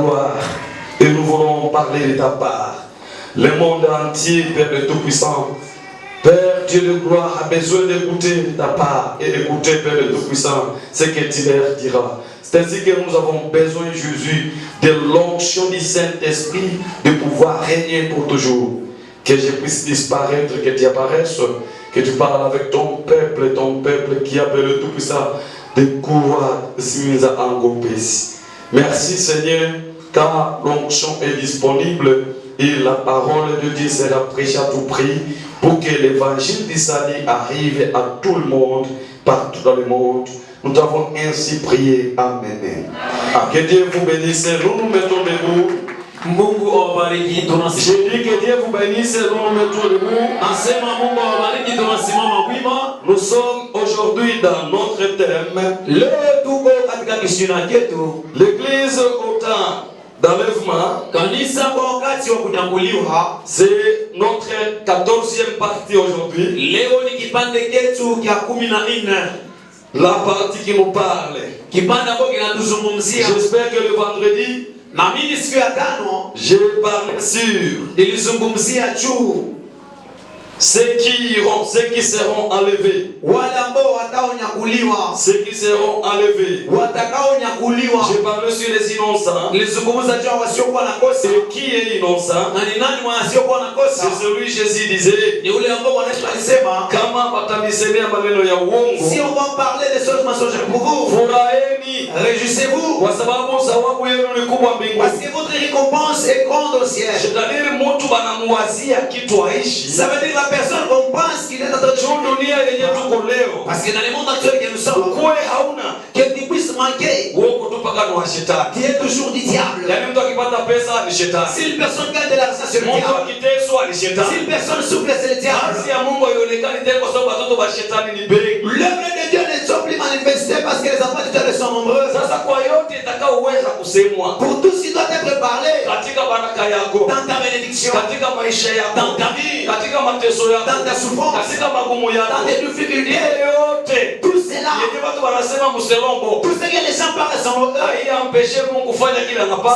gloire. Et nous voulons parler de ta part. Le monde entier, Père le Tout-Puissant, Père Dieu de gloire, a besoin d'écouter ta part et d'écouter, Père le Tout-Puissant, ce que tu leur diras. C'est ainsi que nous avons besoin, Jésus, de l'onction du Saint-Esprit, de pouvoir régner pour toujours. Que je puisse disparaître, que tu apparaisses, que tu parles avec ton peuple qui appelle le Tout-Puissant, de pouvoir se mettre en groupe ici. Merci Seigneur, car l'onction est disponible et la parole de Dieu sera prêchée à tout prix pour que l'évangile du salut arrive à tout le monde, partout dans le monde. Nous avons ainsi prié. Amen. Que Dieu vous bénisse. Nous nous mettons debout. J'ai dit que Dieu vous bénisse. Nous nous mettons debout. Nous sommes aujourd'hui dans notre thème. L'église au temps d'enlèvement. C'est notre 14e partie aujourd'hui. La partie qui nous parle. J'espère que le vendredi, j'ai parlé sur ceux qui seront enlevés. Ceux qui seront enlevés. J'ai parlé sur les innocents. Et qui est innocent? C'est celui Jésus disait. Si on va parler des choses mensongères pour vous, réjouissez-vous. Parce que votre récompense est grande au ciel. Ça veut dire la personne qu'on pense qu'il est en train de parce que dans le monde actuel que nous sommes, qu'il puisse manquer, qui est toujours du diable. Si une personne gagne de l'argent, c'est le diable. Si une personne souffle, c'est le diable. L'œuvre de Dieu ne sont plus manifestées parce que les enfants de Dieu sont nombreux. Pour tout ce qui doit être parlé dans ta bénédiction, dans ta vie, dans ta souffrance, dans tes difficultés, tout cela, tout ce que les gens parlent sans eux, ça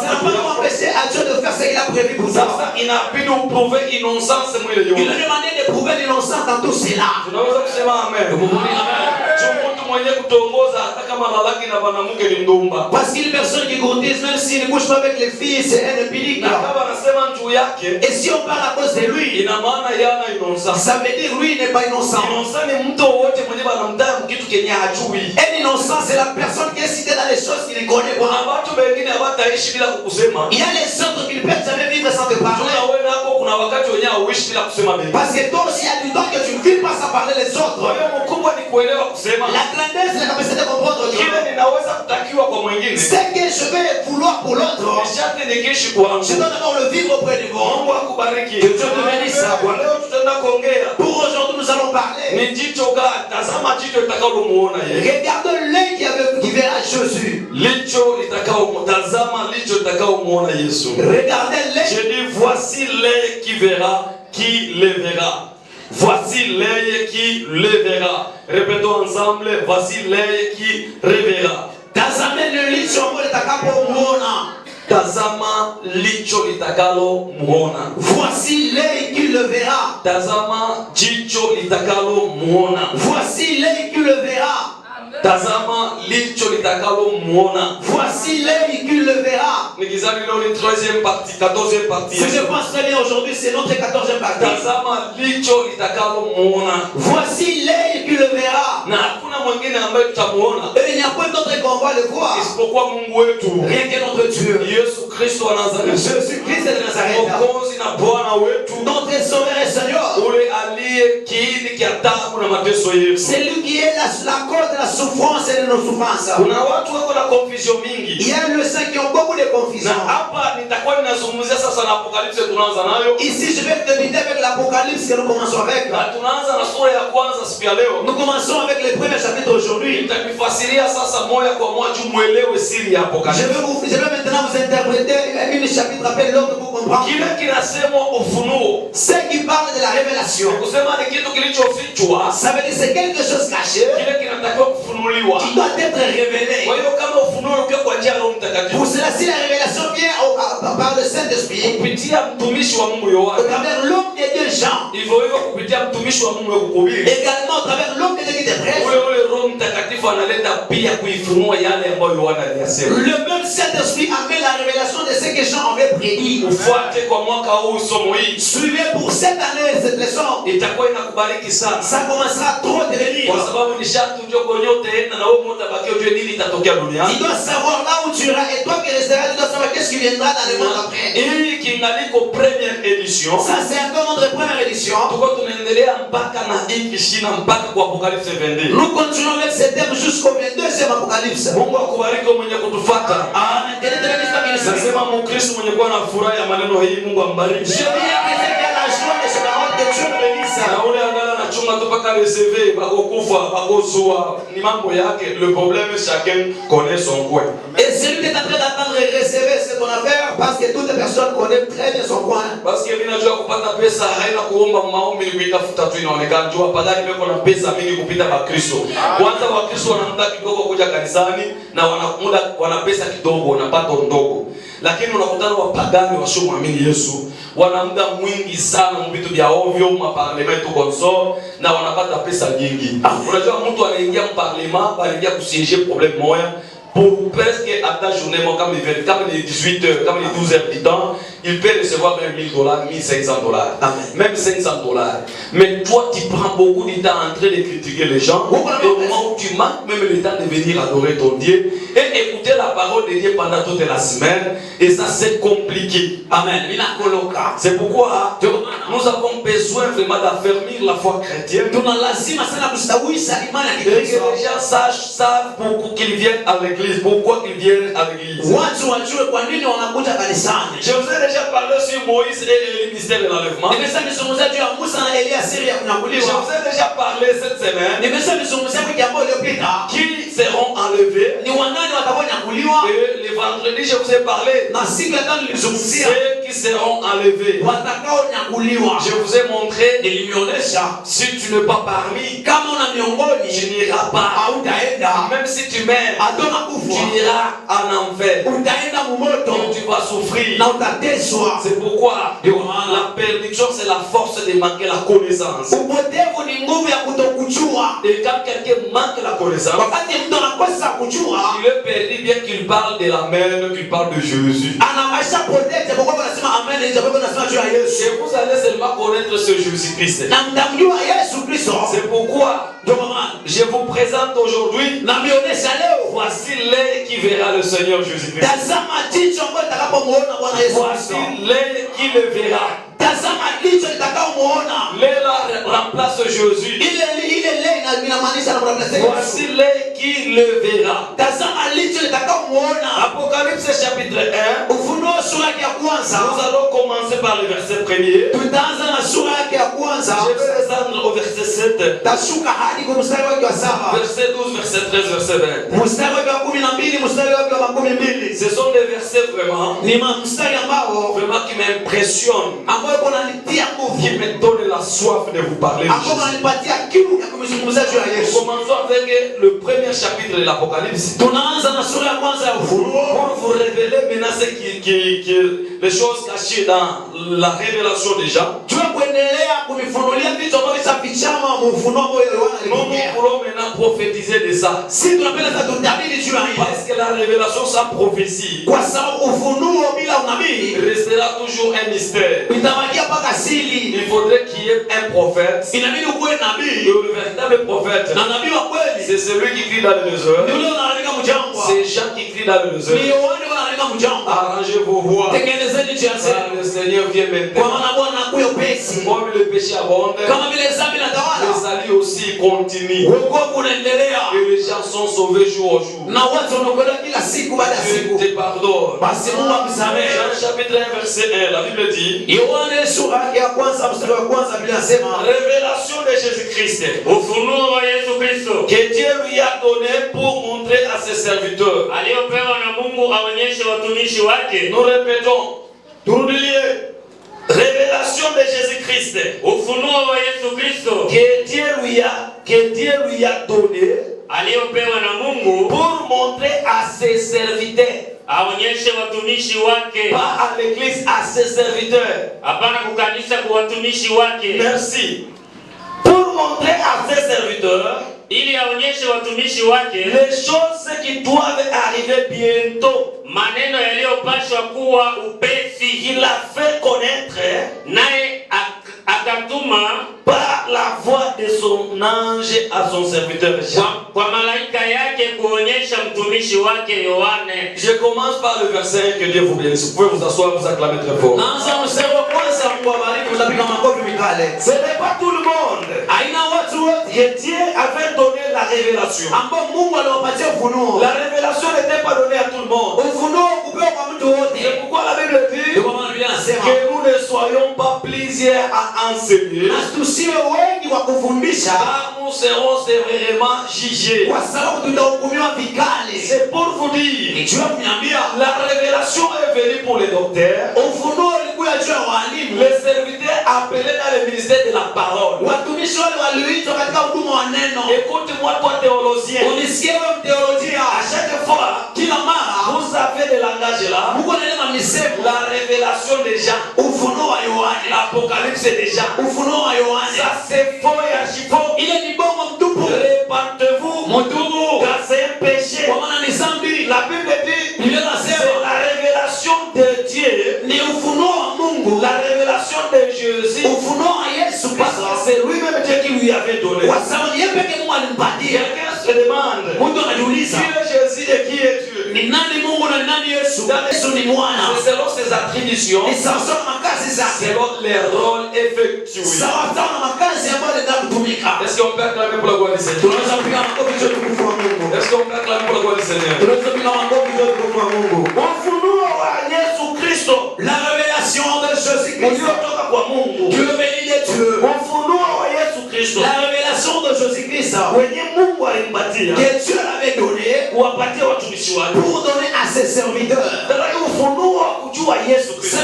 n'a pas empêché à Dieu de faire ce qu'il a prévu pour toi. Il a demandé de prouver l'innocence dans tout cela. Parce qu'une personne qui courtise, même s'il ne couche pas avec les filles, c'est un impunique. Et si on parle à cause de lui, ça veut dire lui n'est pas innocent. Un innocent, c'est la personne qui est citée dans les choses qu'il ne connaît pas. Il y a les autres qui ne peuvent jamais vivre sans te parler. Parce que toi aussi, il y a du temps que tu ne vis pas sans parler les autres. La grandeur, c'est la capacité de comprendre Dieu. Ce que je vais vouloir pour l'autre, je dois d'abord le vivre auprès de vous. Que Dieu te bénisse. Pour aujourd'hui, nous allons parler. Regardez l'œil qui verra Jésus. Regardez l'œil. Je dis voici l'œil qui verra, qui le verra. Voici l'œil qui le verra. Répétons ensemble, voici l'œil qui reverra. Tazama licho litakalo muona. Voici l'œil qui le verra. Tazama jicho litakalo muona. Voici l'œil qui le verra. Tazama licho litakalo muona. Voici l'œil qui le verra. Nikizani leo ni 3e partie, 14e partie. Si je pense très bien aujourd'hui, c'est notre 14e partie. Tazama licho litakalo muona. Voici l'œil qui le verra. Na hakuna mwingine ambaye tutamuona. Et il n'y a pas d'autre qu'on va le voir. Isipokuwa Mungu wetu. Rien que notre Dieu. Yesu Kristo wa Nazareth. Jésus-Christ de Nazareth. Mwokozi na Bwana wetu. Notre sauveur et Seigneur. Ule aliye kiini kia taabu na mateso yetu. C'est lui qui est la cause de la souffrance et de nos souffrances. Kuna watu wako na confusion mingi. Il y a le saint qui ont beaucoup de confusion. Na hapa nitakuwa ninazungumzia sasa na Apocalypse tunaanza nayo. Ici je vais débuter avec l'Apocalypse que nous commençons avec. Na tunaanza na sura ya kwanza siku ya leo. Nous commençons avec le premier chapitre aujourd'hui. Nitakufasiria sasa moja kwa moja muelewe siri ya Apocalypse. Je vais maintenant vous interpréter une chapitre après l'autre pour comprendre. Kile kinasemwa ufunuo. Ce qui parle de la révélation. Kusema ni kitu kilichofichwa. Ça veut dire c'est quelque chose caché. Kile kinatakiwa kufunuliwa. Qui doit être révélé. Kwa hiyo kama ufunuo ukiwa kwa njia ya Roho Mtakatifu. Pour cela si la révélation vient mtumishi wa Mungu au Yohana, travers l'homme de Dieu Jean, hivyo hivyo kupitia mtumishi wa Mungu kuhubiri, également au travers l'homme de Dieu qui te prêche, ule Roho Mtakatifu analeta pia kuifunua yale ambayo Yohana aliyasema. le même Saint-Esprit amène la révélation de ce que Jean avait prédit. Ufuate kwa mwaka huu somo hii, Suivez pour cette année cette leçon. itakuwa inakubariki sana, Ça commencera trop de venir. kwa sababu ni sharti ujue kwenye utaenda na wewe utabakia ujue nini itatokea duniani. Tu dois savoir là où tu iras et toi qui resteras, tu dois savoir qu'est-ce qui viendra dans le monde après. Hii kingaliko première édition, Ça c'est encore notre première édition. tuko tunaendelea mpaka na hii kishina mpaka kwa Apocalypse 22. Nous continuons avec ce thème jusqu'au 22e Apocalypse. Mungu akubariki mwenye kutufuata. Amen. Nasema Mkristo mwenye kuwa na furaha ya maneno hii, Mungu ambariki. Je viens que la joie de ce parole que Dieu me bénisse. Na ule angala na chunga tu paka receiver bakokufa bakozua ni mambo yake. Le problème chacun connaît son coin. Et celui qui est en train d'attendre et recevoir c'est ton affaire parce que toute personne connaît très bien son coin. Parce que mimi najua kupata pesa haina kuomba maombi ni kuitafuta tu, inaonekana jua pagani beko na pesa mingi kupita Bakristo. Kwanza Wakristo wana muda kidogo kuja kanisani na wana pesa kidogo, wanapata ndogo. Lakini unakutana wapagani wasiomwamini Yesu wana muda mwingi sana vitu vya ovyo, maparlemento consort na wanapata pesa nyingi. Unajua mtu anaingia mparlement, anaingia kusiéger problème moya pour presque à ta journée, moi, comme les 18 heures, comme les 12 heures du temps, il peut recevoir même $1000, $1500. Même $500. Mais toi, tu prends beaucoup de temps en train de critiquer les gens. Au moment où tu manques même le temps de venir adorer ton Dieu et écouter la parole de Dieu pendant toute la semaine. Et ça, c'est compliqué. Amen. C'est pourquoi nous avons besoin vraiment d'affermir la foi chrétienne. Et que les gens savent pourquoi qu'ils viennent à l'église. Pourquoi ils viennent à l'église. Je vous ai déjà parlé sur Moïse et le mystère de l'enlèvement. Je vous ai déjà parlé cette semaine qui seront enlevés. Et le vendredi, je vous ai parlé ceux qui seront enlevés. Je vous ai montré si tu n'es pas parmi, tu n'iras pas. Même si tu meurs, tu iras en enfer. Tu vas souffrir. C'est pourquoi la perdition, c'est la force de manquer la connaissance. Et quand quelqu'un manque la connaissance, il est perdu bien qu'il parle de la mère, qu'il parle de Jésus. Et vous allez seulement connaître ce Jésus-Christ. C'est pourquoi je vous présente aujourd'hui, voici l'œil qui verra le Seigneur Jésus-Christ. Voici l'œil qui le verra. L'œil remplace Jésus. Voici l'œil qui le verra. Apocalypse chapitre 1. Nous allons commencer par le verset 1er. Je vais descendre au verset 7. Verset 12, verset 13, verset 20. Ce sont des versets vraiment qui m'impressionnent, qui me donnent la soif de vous parler de Jésus. Commençons avec le premier chapitre de l'Apocalypse pour vous révéler maintenant les choses cachées dans la révélation des gens. Nous pourrons maintenant prophétiser de ça. Parce que la révélation sans prophétie restera toujours un mystère. Il faudrait qu'il y ait un prophète. Le véritable prophète, c'est celui qui crie dans le désert. C'est Jean qui crie dans le désert. Arrangez vos voix. Le Seigneur vient maintenant. Comme le péché abonde, le salut aussi continue. Et les gens sont sauvés jour au jour. Dieu te pardonne. Jean chapitre 1 verset 1, la Bible dit révélation de Jésus-Christ que Dieu lui a donné pour montrer à ses serviteurs. Nous répétons, révélation de Jésus-Christ que Dieu lui a donné pour montrer à ses serviteurs. aonyeshe watumishi wake, pas à l'église, à ses serviteurs. hapana kukanisa kwa watumishi wake. Merci. Pour montrer à ses serviteurs ili aonyeshe watumishi wake les choses qui doivent arriver bientôt. maneno yaliyopashwa kuwa upesi. Il a fait connaître Naye akatuma par la voix de son ange à son serviteur Jean. kwa malaika yake kuonyesha mtumishi wake Yohane. Je commence par le verset 1, que Dieu vous bénisse. Vous pouvez vous asseoir, vous acclamer très fort. Ce n'est pas tout le monde que Dieu avait donné la révélation. La révélation n'était pas donnée à tout le monde. C'est pourquoi la Bible dit que nous ne soyons pas plusieurs à enseigner, car nous serons sévèrement jugés. C'est pour vous dire, la révélation est venue pour les docteurs, les serviteurs appelés dans le ministère de la parole. Écoute-moi, toi théologien, à chaque fois vous avez le langage là, la révélation des gens, l'apocalypse des gens, ça c'est faux et archi-faux. Répentez-vous, car c'est un péché. La Bible dit, c'est la révélation de Dieu, la révélation de Jésus, parce que c'est lui-même Dieu qui lui avait donné. Quelqu'un se demande, qui est Jésus et qui est Dieu? C'est selon ses attributions, selon les rôles effectués. Est-ce qu'on peut acclamer pour la gloire du Seigneur? Est-ce qu'on peut acclamer pour la gloire du Seigneur? La révélation de Jésus-Christ. Dieu béni de Dieu. La révélation de Jésus-Christ que Dieu l'avait donné pour donner à ses serviteurs. Ça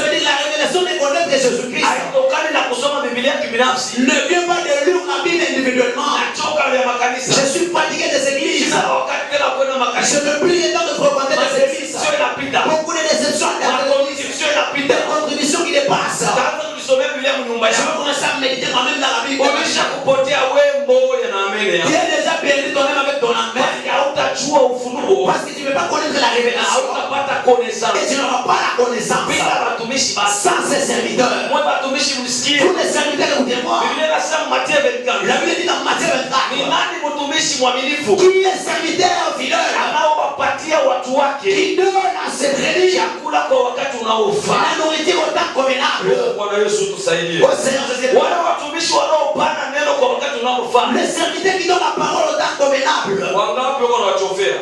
veut dire la révélation de connaître Jésus-Christ ne vient pas de lire la Bible individuellement. Je suis fatigué des églises. Je ne plus le temps de fréquenter des églises. Beaucoup de déceptions, des contributions qui dépassent. Je vais commencer à méditer quand même dans la Bible. Tu es déjà perdu toi-même avec ton amen. Parce que tu ne veux pas connaître la révélation. Et tu n'auras pas la connaissance sans ses serviteurs. Tous les serviteurs que vous témoignez. La Bible dit dans Matthieu 24. Qui est serviteur fidèle? Qui donne à ses crédits la nourriture au temps convenable. Les serviteurs qui donnent la parole au temps convenable.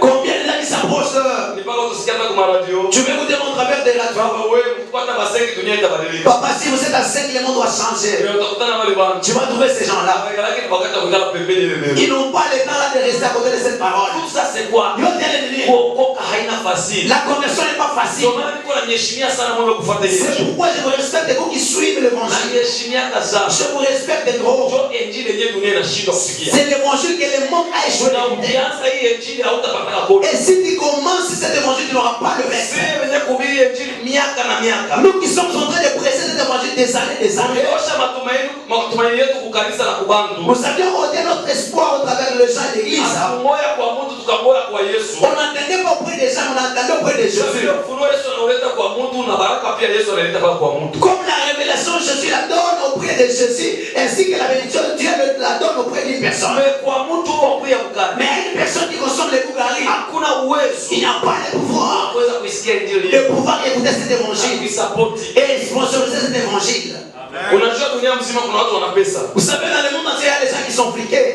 Combien de gens qui s'approchent? Tu veux écouter mon travers des radios? Papa, si vous êtes à 5, le monde doit changer. Tu vas trouver ces gens-là. Ils n'ont pas le temps là de rester à côté de cette parole. Tout ça c'est quoi? La conversion n'est pas facile. C'est pourquoi je vous respecte vous qui suivez l'évangile. Je vous respecte trop. C'est l'évangile que le monde a échoué. Et si tu commences cet évangile, tu n'auras pas le reste. Nous qui sommes en train de presser cet évangile des années. Nous avions ôté notre espoir au travers le gens de l'église. On n'entendait pas auprès des gens, on entendait auprès de Jésus. Comme la révélation, Jésus la donne auprès de Jésus, ainsi que la bénédiction de Dieu la donne auprès d'une personne. Mais une personne qui consomme les Bougaris, il n'y a pas de pouvoir. Le pouvoir d'écouter cet évangile et sponsoriser cet évangile. Vous savez, dans le monde entier, il y a des gens qui sont fliqués.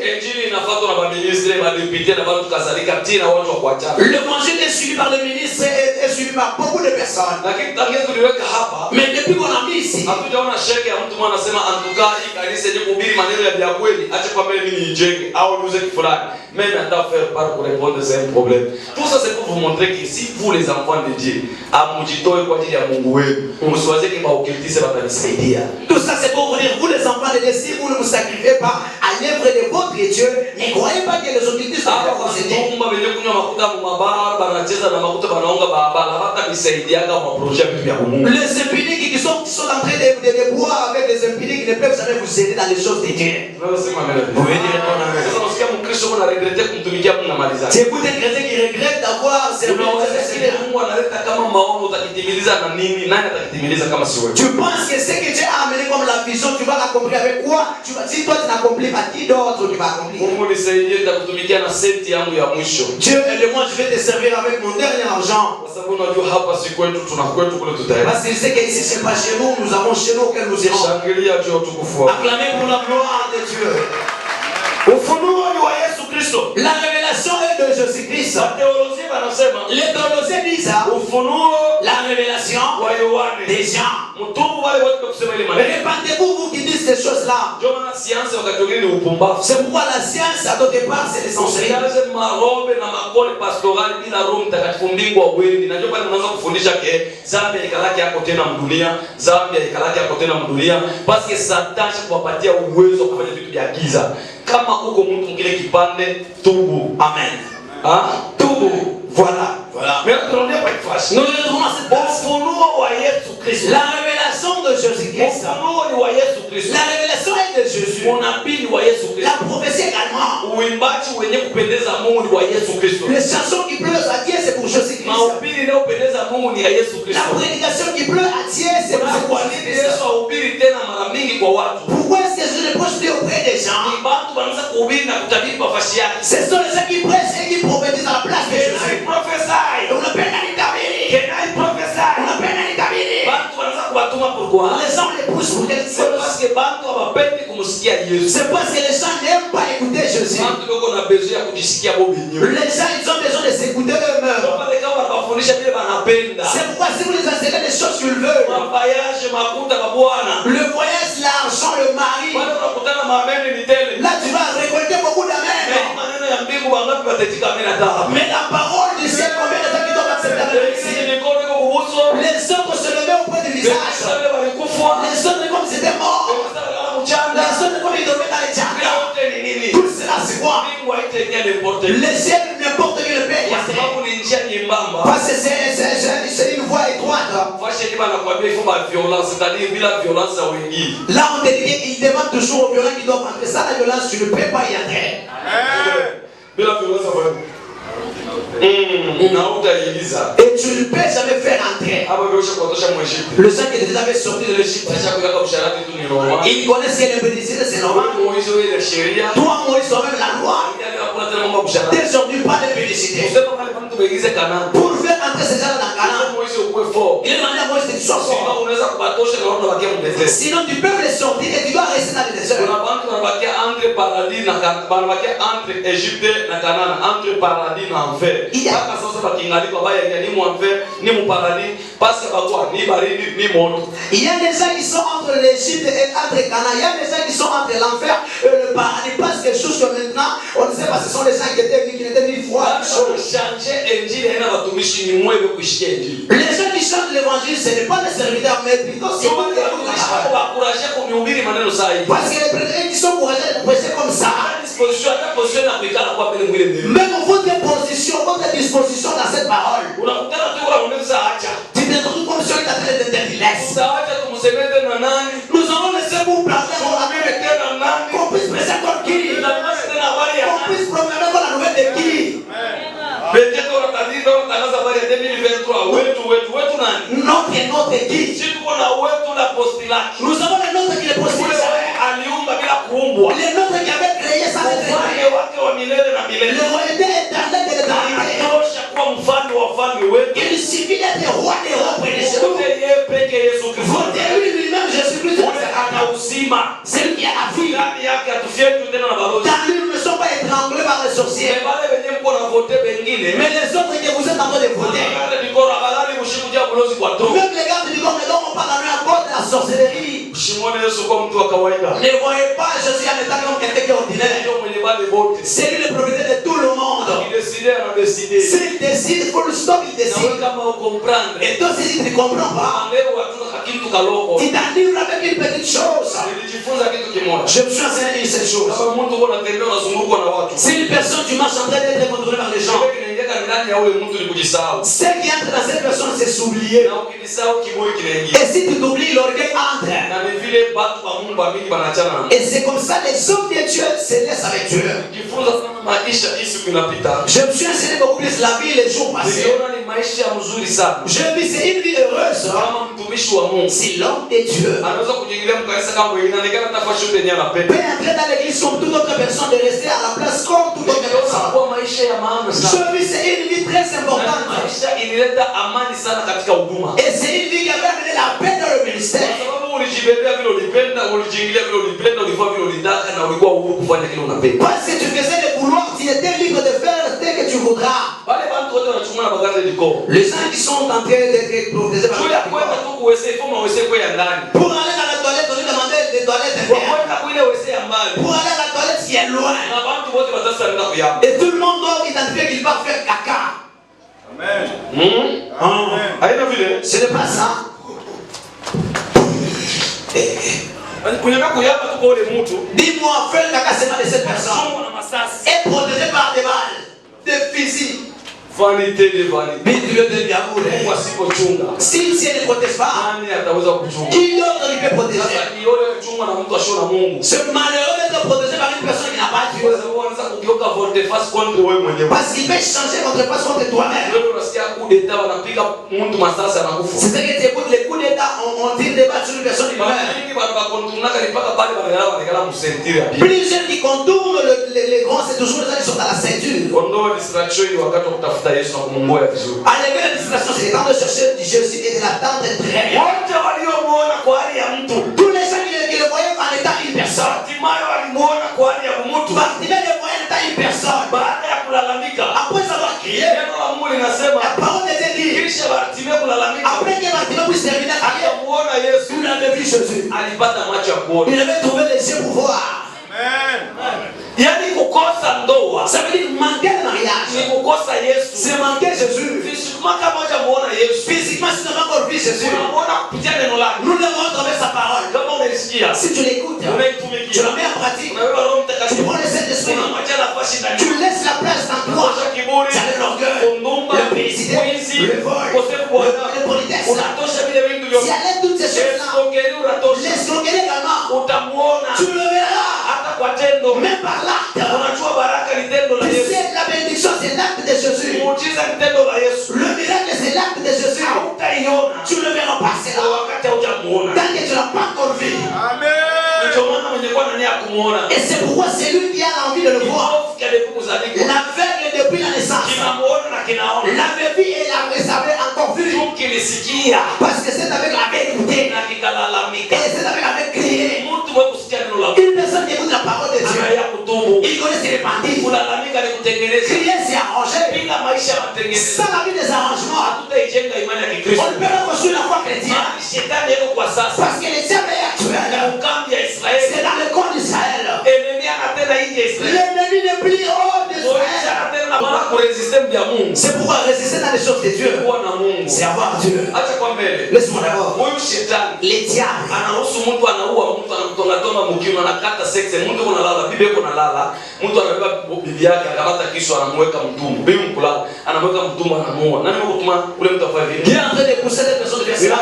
L'évangile est suivi par le ministre et est suivi par beaucoup de personnes. Mais depuis qu'on a mis ici, même à faire part pour répondre à un problème. Tout ça c'est pour vous montrer que si vous les enfants de Dieu, tout ça c'est pour vous dire, vous les enfants de Dieu, si vous ne vous sacrifiez pas à l'œuvre de votre Dieu, ne croyez pas que les objectifs sont pour vous aider. banacheza na makuta banaonga barabara hata bisaidiaga kwa projet ya Mungu. Les impudiques qui sont en train de boire avec les impudiques ne peuvent jamais vous aider dans les choses de Dieu. Vous pouvez dire ton amen. Sasa unasikia Mkristo mwana regrette kumtumikia Mungu na maliza. Tu écoutes un chrétien qui regrette d'avoir servi Unaweza Mungu analeta kama maono utakitimiliza na nini? Nani atakitimiliza kama si wewe? Tu penses que ce que Dieu a amené comme la vision, tu vas l'accomplir avec quoi? Si toi tu n'accomplis pas, qui d'autre tu vas accomplir? Mungu nisaidie nitakutumikia na senti yangu ya mwisho. Dieu aide-moi, je vais te servir avec mon dernier argent. Kwa sababu unajua hapa si kwetu, tuna kwetu kule tutaenda. Parce qu'il sait qu'ici c'est pas chez nous, nous avons chez nous auquel nous irons. Shangilia juu ya utukufu wako. Acclamez pour la gloire de Dieu. Ufunuo ni wa Yesu Kristo. La révélation est de Jésus-Christ. Theologie wanasema Les théologiens disent ufunuo la révélation wa Yohane. des gens. Mtubu wale wote kusema ile maneno. Répandez-vous, vous qui dites ces choses-là. Ndio maana science wakati wengine ni upumbavu. C'est pourquoi la science, à d'autre part, c'est l'essentiel. Usianze marobe na makole pastorali bila Roho Mtakatifu mbingwa wendi. Na ndio pale unaanza kufundisha ke Zambia ikalaki yako tena mdunia, Zambia ikalaki yako tena mdunia, parce que Satan kuwapatia uwezo wa kufanya vitu vya giza. Kama uko mtu kile kipande tubu. Amen. Ah? Tubu. Voilà. Voilà. Mais tunaona pas ifasi. Nous retrouvons cette Ufunuo wa Yesu Kristo. la révélation de Jésus-Christ. Ufunuo ni wa Yesu Kristo. La révélation est de Jésus. Unabii wa Yesu Kristo. La prophétie également. Uimbaji wenye kupendeza Mungu ni wa Yesu Kristo. Les chansons qui pleurent à Dieu, c'est pour Jésus-Christ. Mahubiri inayopendeza Mungu ni ya Yesu La Kristo. prédication qui pleure à Dieu, c'est pour Kwa nini Jésus-Christ. Yesu ahubiri tena mara mingi kwa watu? Pourquoi est-ce que je ne prêche plus auprès des gens? Ni watu wanaanza kuhubiri na kutabiri kwa fashi yake. Ce sont les gens qui prêchent et qui prophétisent à la place de Can I Jésus. prophesy? Unapenda nitabiri. Can I prophesy? Unapenda nitabiri. Watu wanaanza kuwatuma pourquoi? Les gens les poussent pour quelque C'est chose. parce que watu hawapendi kumsikia Yesu. C'est parce que les gens n'aiment pas écouter Jésus. Watu wako na besoin ya kujisikia wao wenyewe. Les gens, ils ont besoin de s'écouter eux-mêmes. Ndio pale kama wanafundisha vile wanapenda. C'est pourquoi si vous les enseignez des choses qu'ils veulent, Mabayaje makuta kwa Bwana. le voyage, l'argent, le mari, Wale wanakutana maameni ni tele. là tu vas récolter beaucoup Mais d'amènes. maneno ya mbingu wangapi watatika ameni hata? Mais la parole du ciel, combien de gens qui doivent accepter la vérité? Mikono iko kuhusu. Les autres se levaient auprès du visage. Wale walikufa. Les autres comme ils étaient morts. Les autres comme ils dormaient dans les jardins. Tout cela c'est quoi? Le ciel n'importe qui le paye. Parce que c'est une voie étroite. Là on te dit qu'il demande toujours aux violents qui doivent entrer. Ça la violence tu ne peux pas y entrer. Et tu ne peux jamais faire entrer. Le sang qui est déjà sorti de l'Égypte. Ils connaissent que les bénédictions c'est normal. Toi Moïse toi-même la loi. D'aujourd'hui pas de bénédictions. Pour faire entrer ces gens dans Canaan, il demande à Moïse que tu sois fort. Sinon tu peux les sortir et tu dois rester dans le désert. Entre Égypte na Canaan, entre paradis na enfer. Mpaka sasa bakingali babaya ni mu enfer ni mu paradis parce que bakwa ni baridi ni moto. Il y a des gens qui sont entre l'Égypte et entre Canaan. Il y a des gens qui sont entre l'enfer et le paradis parce que jusque maintenant on ne sait pas ce sont les gens qui étaient venus qui n'étaient venus voir. Changer injili haina watumishi ni mwewe kuishikia injili. Les gens qui chantent l'évangile ce n'est pas des serviteurs mais plutôt c'est pas des gens. Bakuraje kumhubiri maneno sahihi. Parce que les prédicateurs qui sont courageux de prêcher comme ça. Disposition hata position na kuikala kwa mbele mwile mbele. Même votre position, votre disposition dans cette parole. Unakutana tu kwa unaweza acha. Tu te trouves comme si on était en train de te dire. Utaacha tumsemeze na nani? Nous allons laisser vous parler na nani? qu'on puisse prêcher comme qui? Qu'on puisse proclamer comme la nouvelle de qui? Peut-être on a dit dans la habari ya 2023 wetu nani? Notre qui? Sisi tuko na wetu la postulati. Nous avons les nôtres qui les postulent. Aliumba bila kuumbwa. Les nôtres qui avaient créé ça. Ufalme wake wa milele na milele. Le royauté éternel de l'éternité. Anatosha kuwa mfalme wa wafalme wetu. Il suffit d'être roi des rois près de chez nous. Wote yeye peke Yesu Kristo. Votez lui-même Jésus-Christ. Ana uzima. C'est lui qui a la vie. Ndani yake atufietu tena na balozi. Car lui ne sont pas étranglés par les sorciers. Wale wenye mko na vote bengine. Mais les autres que vous êtes en train de voter. Wale bikora balali mushimuja balozi kwa to. Même les gars du comme on parle à cause de la sorcellerie. Shimone Yesu kwa mtu wa kawaida. Ne voyez pas Jésus en étant comme quelqu'un qui est ordinaire. Ndio mwenye bale vote. C'est lui le propriétaire de tout le monde. Il décide à décider. S'il décide, full stop, il décide. Kama ukomprendre. Et toi, si tu ne comprends pas, Leo watu hakitu kaloko. tu t'en livres avec une petite chose. Nilijifunza kitu kimoja. Je me suis enseigné une seule chose. Kama mtu unatembea unazungukwa na watu. Si une personne, tu marches en train d'être contrôlé par les gens, Inaingia ndani ya ule mtu ni kujisahau. Ce qui entre dans cette personne, c'est s'oublier. Na ukijisahau kiburi kinaingia. Et si tu t'oublies, l'orgueil entre. Na ni vile watu wa Mungu mingi banachana. Et c'est comme ça les hommes de Dieu se laissent avec Dieu. Jifunza sana maisha hii siku inapita. Je me suis enseigné beaucoup plus la vie les jours passés. Niliona ni maisha mzuri sana. Je vis c'est une vie heureuse. Kama mtumishi wa Mungu. Si l'homme de Dieu Anaweza kujiingilia mkanisa kama wengine anaonekana tafasha yote yenyewe anapenda. peut entrer dans l'église comme toute autre personne, de rester à la place comme toute autre personne. Kwa maisha ya maana sana. Je vis c'est une vie très importante. Maisha inileta amani sana katika huduma. Et c'est une vie qui avait amené la paix dans le ministère. Sababu ulijibebea vile ulipenda, ulijiingilia vile ulipenda, ulifanya vile ulitaka na ulikuwa uhuru kufanya kile unapenda. Parce que tu faisais le vouloir, tu étais libre de faire ce que tu voudras. Wale watu wote wanachukua na bagaje liko. Les gens qui sont en train d'être protégés par Tuya kwenda tu kuweze kama uweze kwa ndani. pour aller dans la toilette, on lui demandait des toilettes Kwa internes. kwenda kuile uweze ya mbali. Pour aller à la toilette qui est loin. Na watu wote watasa nenda kuyama. Et tout le monde doit identifier qu'il va faire caca. Amen. Haina vile. Ce n'est pas ça. Kunyama kuyama tu kwa ule mtu. Dis-moi, faire caca seulement de cette personne. Chombo na masasi. Est protégé par des balles, des fusils. Vanité de vanité. Milieu de diable. Mungu asipochunga. Si Dieu ne protège pas, Nani ataweza kuchunga? qui d'autre lui peut protéger? Sasa ni yule kuchunga na mtu ashona Mungu. C'est malheureux d'être protégé par une personne qui n'a pas Dieu. Wewe unaweza kugeuka volte face contre wewe mwenyewe. Parce qu'il peut changer votre face contre toi-même. Wewe unasikia coup d'etat wanapiga mtu masasi anakufa. C'est que tu écoutes les coups d'état, on tire des balles sur une personne qui meurt. Mingi bado bakontunaka mpaka pale wanalala msentire ya Biblia. Plusieurs qui contournent les grands, c'est toujours les gens qui sont dans la ceinture. Ondoa distraction ili wakati wa kutafuta Yesu na kumungoya vizuri. Enlever la distraction, c'est le temps de chercher Jésus et de l'attendre très bien. Wote waliomuona kwa hali ya mtu. Tous les gens qui le voyaient en étant une personne. Hatimaye walimuona kwa hali ya mtu. Bartimée le voyait en étant une personne. Baada ya kulalamika. Après avoir crié, Neno la Mungu linasema la parole de Dieu dit, kisha Bartimeo kulalamika. après que Bartimée puisse terminer à crier, Akamuona Yesu. il avait vu Jésus. Alipata macho ya kuona. Il avait trouvé les yeux pour voir. Yaani kukosa ndoa. Ça veut dire manquer le mariage. Ni kukosa Yesu. C'est manquer Jésus. Physiquement kama hujamuona Yesu. Physiquement, si tu n'as pas encore vu Jésus, Unamuona kupitia neno lake. nous devons trouver sa parole. Kama unasikia. Si tu l'écoutes, tu Unaitumikia. la mets en pratique, Unabeba Roho tu Mtakatifu. prends le Saint-Esprit, Unamwachia nafasi ndani. tu laisses la place dans toi. Unatosha kiburi. Ça donne l'orgueil, Undumba. l'obésité, Wizi. le vol, Ukosefu wa adabu. l'impolitesse. Unatosha vile vitu vyote. Si elle toutes ces choses-là, Esongeli unatosha. l'escroquerie également, Utamuona tu le verras, hata kwa tendo. même par l'acte. Unajua baraka ni tendo la Tu Yesu. sais, la bénédiction, c'est l'acte de Jésus. Muujiza ni tendo la Yesu. Le miracle, c'est l'acte de Jésus. Hautaiona. Tu ne le verras pas, c'est Kwa là. wakati haujamuona. Tant que tu n'as pas encore vu. Ndio maana mwenye kwa nani ya kumuona. Et c'est pourquoi c'est lui qui a l'envie de le voir. Kipofu kadekuzalika. L'aveugle depuis la naissance. Kinamuona na kinaona. L'avait vu et l'avait encore vu. Tukilisikia Parce que cet aveugle avait écouté. na kikalalamika. Et cet aveugle avait crié. Mtu mwe kusikia neno la Mungu. Une personne qui écoute la parole de Dieu, Anaya kutubu. il connaît ses repentir. Kulalamika ni kutengeneza. Crier, c'est arranger. Bila maisha ya matengenezo. Sans la vie des arrangements, Hatutaijenga imani ya Kikristo. on ne peut pas construire la foi chrétienne. Maana shetani yuko kwa sasa. Parce que le diable est actuel. Ukambi ya Israeli. C'est dans le corps d'Israël. Enemy anatenda nje ya Israeli. L'ennemi n'est plus hors Moisés d'Israël. anatenda kwa kuresiste mbya Mungu. C'est pourquoi résister dans les choses de Dieu, Kuwa na Mungu. c'est avoir Dieu. Acha kwa mbele. Laisse-moi d'abord. Huyu shetani Les diables. anaruhusu mtu anaua mtu anamtongatona mkino anakata sexe mtu kuna lala bibi yuko nalala mtu anabeba bibi yake akabata kisu anamweka mtumbo bibi mkulala anamweka mtumbo anamuua nani mkutuma ule mtu afanye Qui vile est en train de pousser des personnes de faire ça?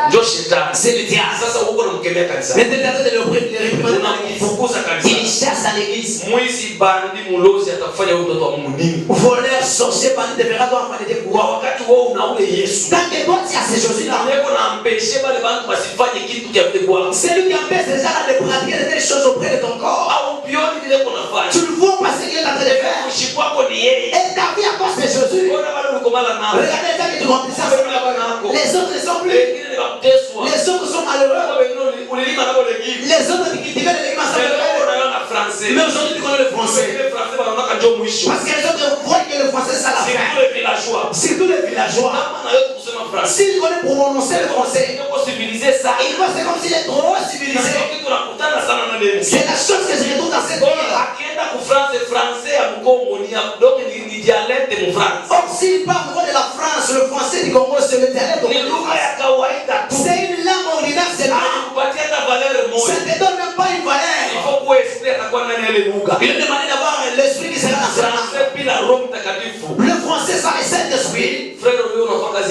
ndio shetani C'est le diable. sasa huko namkemea kanisa Mais t'es en train de le réprimer dans l'église. unamfukuza Il kanisa chasse dans l'église. mwizi bandi mulozi atakufanya wewe mtoto wa Mungu nini Voleur, sorcier, bandit, devra toi en des kwa wakati wewe unaule Yesu Tant que toi tu as ces choses-là, niko na mpeshe bale bantu basifanye kitu cha kwa c'est lui qui empêche les gens de pratiquer de telles choses auprès de ton corps. au pioni vile kunafanya Tu le vois parce qu'il est en train de faire. kuishi kwako ni yeye Et ta vie à cause de Jésus. mbona bado uko mala nao Regardez les gens qui te remplissent. Les autres ne sont plus. wengine ni wakuteswa Les autres sont malheureux. wengine ulilima nabo legi Les autres qui cultivent les légumes ensemble. Mais aujourd'hui tu connais le français. Parce que les autres voient que le français c'est la fin. Surtout les villageois. S'ils connaissent prononcer le français, il voit c'est comme s'il est trop civilisé. C'est la chose que je retrouve dans cette ville. Or s'il parle de la France, le français du Congo c'est le dialecte. C'est une langue ordinaire seulement. Ça ne te donne même pas une valeur. Il est demandé d'avoir l'esprit qui sera dans ce langue. Le français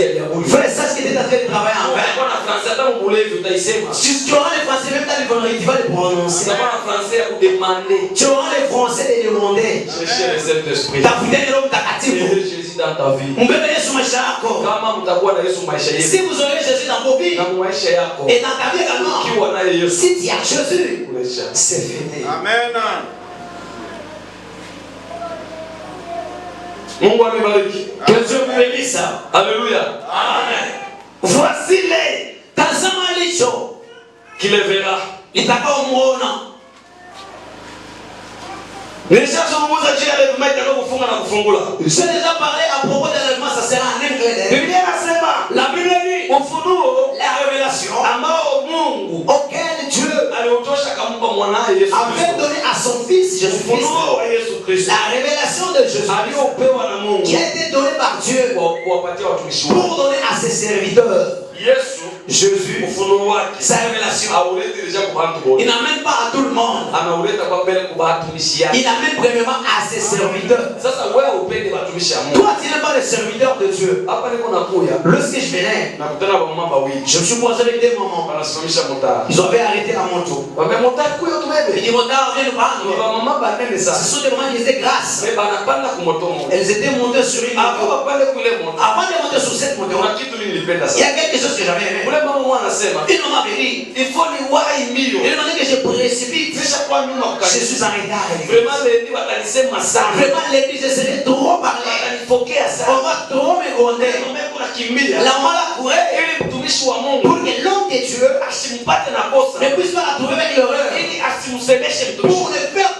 kazi ya diaboli. Frère, ça ce qui était en train de travailler en vain. Kwa na français hata mulevi utaisema. Tu auras les français même dans les vendredis, tu vas les prononcer. Kwa na français ya kudemander. Tu auras les français de demander. Cherchez le Saint-Esprit. Tafuta Roho Mtakatifu. Jésus dans ta vie. Mbebe Yesu maisha yako. Kama mtakuwa na Yesu maisha yenu. Si vous aurez Jésus dans vos vies. Na maisha yako. Et dans ta vie également. Ukiwa naye Yesu. Si tu as Jésus, Kulecha. c'est fini. Amen. Mungu amebariki. Que Dieu vous bénisse. Alléluia. Amen. Voici les tazama licho Qui les verra. itakaomuona. Nishazungumza juu ya levema itakayokufunga na kufungula. J'ai déjà parlé à propos de l'élèvement, ça sera en anglais. Biblia inasema La Bible dit ufunuo la révélation ambao Mungu auquel Dieu aliutosha akampa mwanae Yesu avait Kristo. donné à son fils Jésus-Christ. Ufunuo wa Yesu Kristo La révélation de Jésus aliopewa na Mungu qui a été donnée par Dieu kwa kuwapatia watumishi wake. pour donner à ses serviteurs. Yesu Jésus, ufunuo wake sa révélation, aulete deja kwa watu wote. il n'amène pas à tout le monde. Anauleta kwa mbele kwa watumishi yake. Il amène premièrement à ses serviteurs. Sasa wewe upende watumishi wa Mungu. Toi, tu n'es pas le serviteur de Dieu. Hapa niko nakuya. Lorsque je venais, Nakutana na mama wawili. je me suis posé avec des mamans. Wanasimamisha mtaa. Ils avaient arrêté la moto. Wamemota kuyo Il tubebe. dit, mon gars, viens nous Ni prendre. mama banene Ce sana. sont des mamans qui étaient grasses. Mais banapanda kumoto moto. Elles étaient montées sur une Hapo moto. pale kule moto. Avant de monter sur cette moto, Kuna kitu mimi nilipenda il y sana. a quelque chose que j'avais aimé. Ule mama mwana anasema, Une maman m'a dit, il faut ni wahi mbio. il m'a dit que je précipite. Kisha kwa nyuma Je ukali. suis en retard. Vraiment les watanisema sana. Vraiment, l'église, je serai trop parlé. Watanifokea On sana. va trop me gronder. Mama kuna kimbia. La maman l'a couru Ili mtumishi wa Mungu pour que l'homme de Dieu asimpate na kosa. ne puisse pas la trouver avec l'horreur. Ili asimsemeshe mtumishi.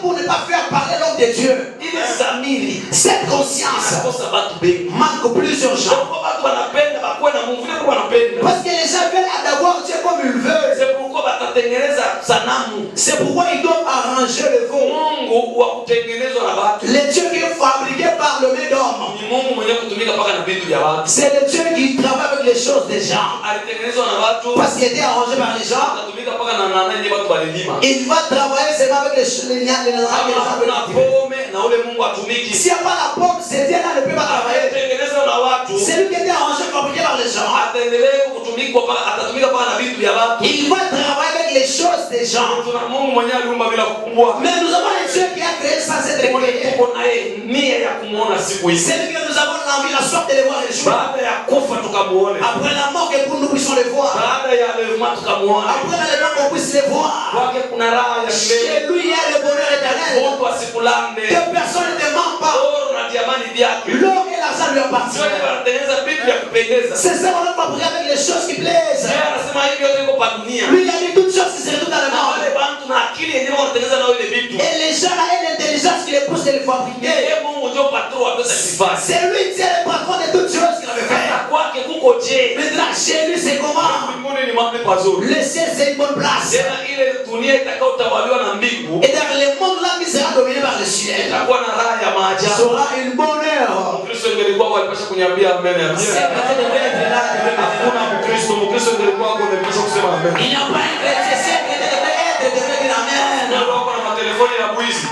Pour ne pas faire parler l'homme de Dieu. Ile zamiri. Cette conscience Kosa batu bengi. manque plusieurs gens. Kwa watu wanapenda bakuwe na Mungu vile kwa wanapenda. Parce que les gens veulent d'avoir Dieu comme ils veulent. C'est pourquoi batatengeneza sanamu. C'est pourquoi ils doivent arranger le veau. Mungu wa kutengenezwa na watu. Le Dieu qui est fabriqué par le main d'homme. Ni Mungu mwenye kutumika paka na vitu vya watu. C'est le Dieu qui travaille avec les choses des gens. Alitengenezwa na watu. Parce qu'il était arrangé par les gens. Atatumika paka na nana yenye watu walilima. Il va travailler seulement avec les gens qui Hakuna pome na ule Mungu atumiki. S'il n'y a pas la pomme, c'est Dieu là ne peut pas travailler. Alitengenezwa na watu. C'est lui qui était arrangé, fabriqué par les gens. Ataendelea kutumika paka atatumika paka na vitu vya watu. Il va travailler avec les choses des gens. Tuna Mungu mwenye aliumba bila kukumbwa. Mais nous avons un Dieu qui a créé sans être créé. Tuko naye nia ya kumuona siku hizi. C'est lui que nous avons l'envie, la soif de les voir les jours. Baada ya kufa tukamuone. Après la mort, que pour nous puissions les voir. Baada ya levema tukamuone. Après l'enlèvement, qu'on puisse les voir. Kwake kuna raha ya milele. Chez lui, il y a le bonheur éternel. Mungu asikulande. Que personne ne te ment pas. Oro na diamani vyake. L'or et l'argent lui appartient. Sio wanatengeneza vitu vya kupendeza. C'est ça qu'on a fabriqué avec les choses qui plaisent. Yeye anasema hivi yote iko pa dunia. Lui, il a dit toutes choses qui se retrouvent dans le Na monde. wale bantu na akili yenyewe wanatengeneza nao ile vitu. Et les gens là, et l'intelligence qui les pousse de les fabriquer. Yeye Mungu ndio patron wa pesa kifasi. C'est lui qui est le patron de toutes choses qu'il avait fait. Sasa kwake kuko je. Maintenant, chez lui, c'est comment? Mbinguni ni mahali pazuri. Le ciel, c'est une bonne place. Tena ile dunia itakayotawaliwa na mbingu Et dans le monde là qui sera dominé par le ciel, itakuwa na raha ya maajabu. sera une bonne heure. Mkristo ingelikuwa alipasha kuniambia amen ya C'est bien. parce que devrait être là, devrait être Hakuna Mkristo ingelikuwa hapo anapasha kusema là. amen. Il n'y a pas un chrétien, c'est un chrétien devrait être, devrait dire amen. Wewe uko na matelefoni ya bwizi.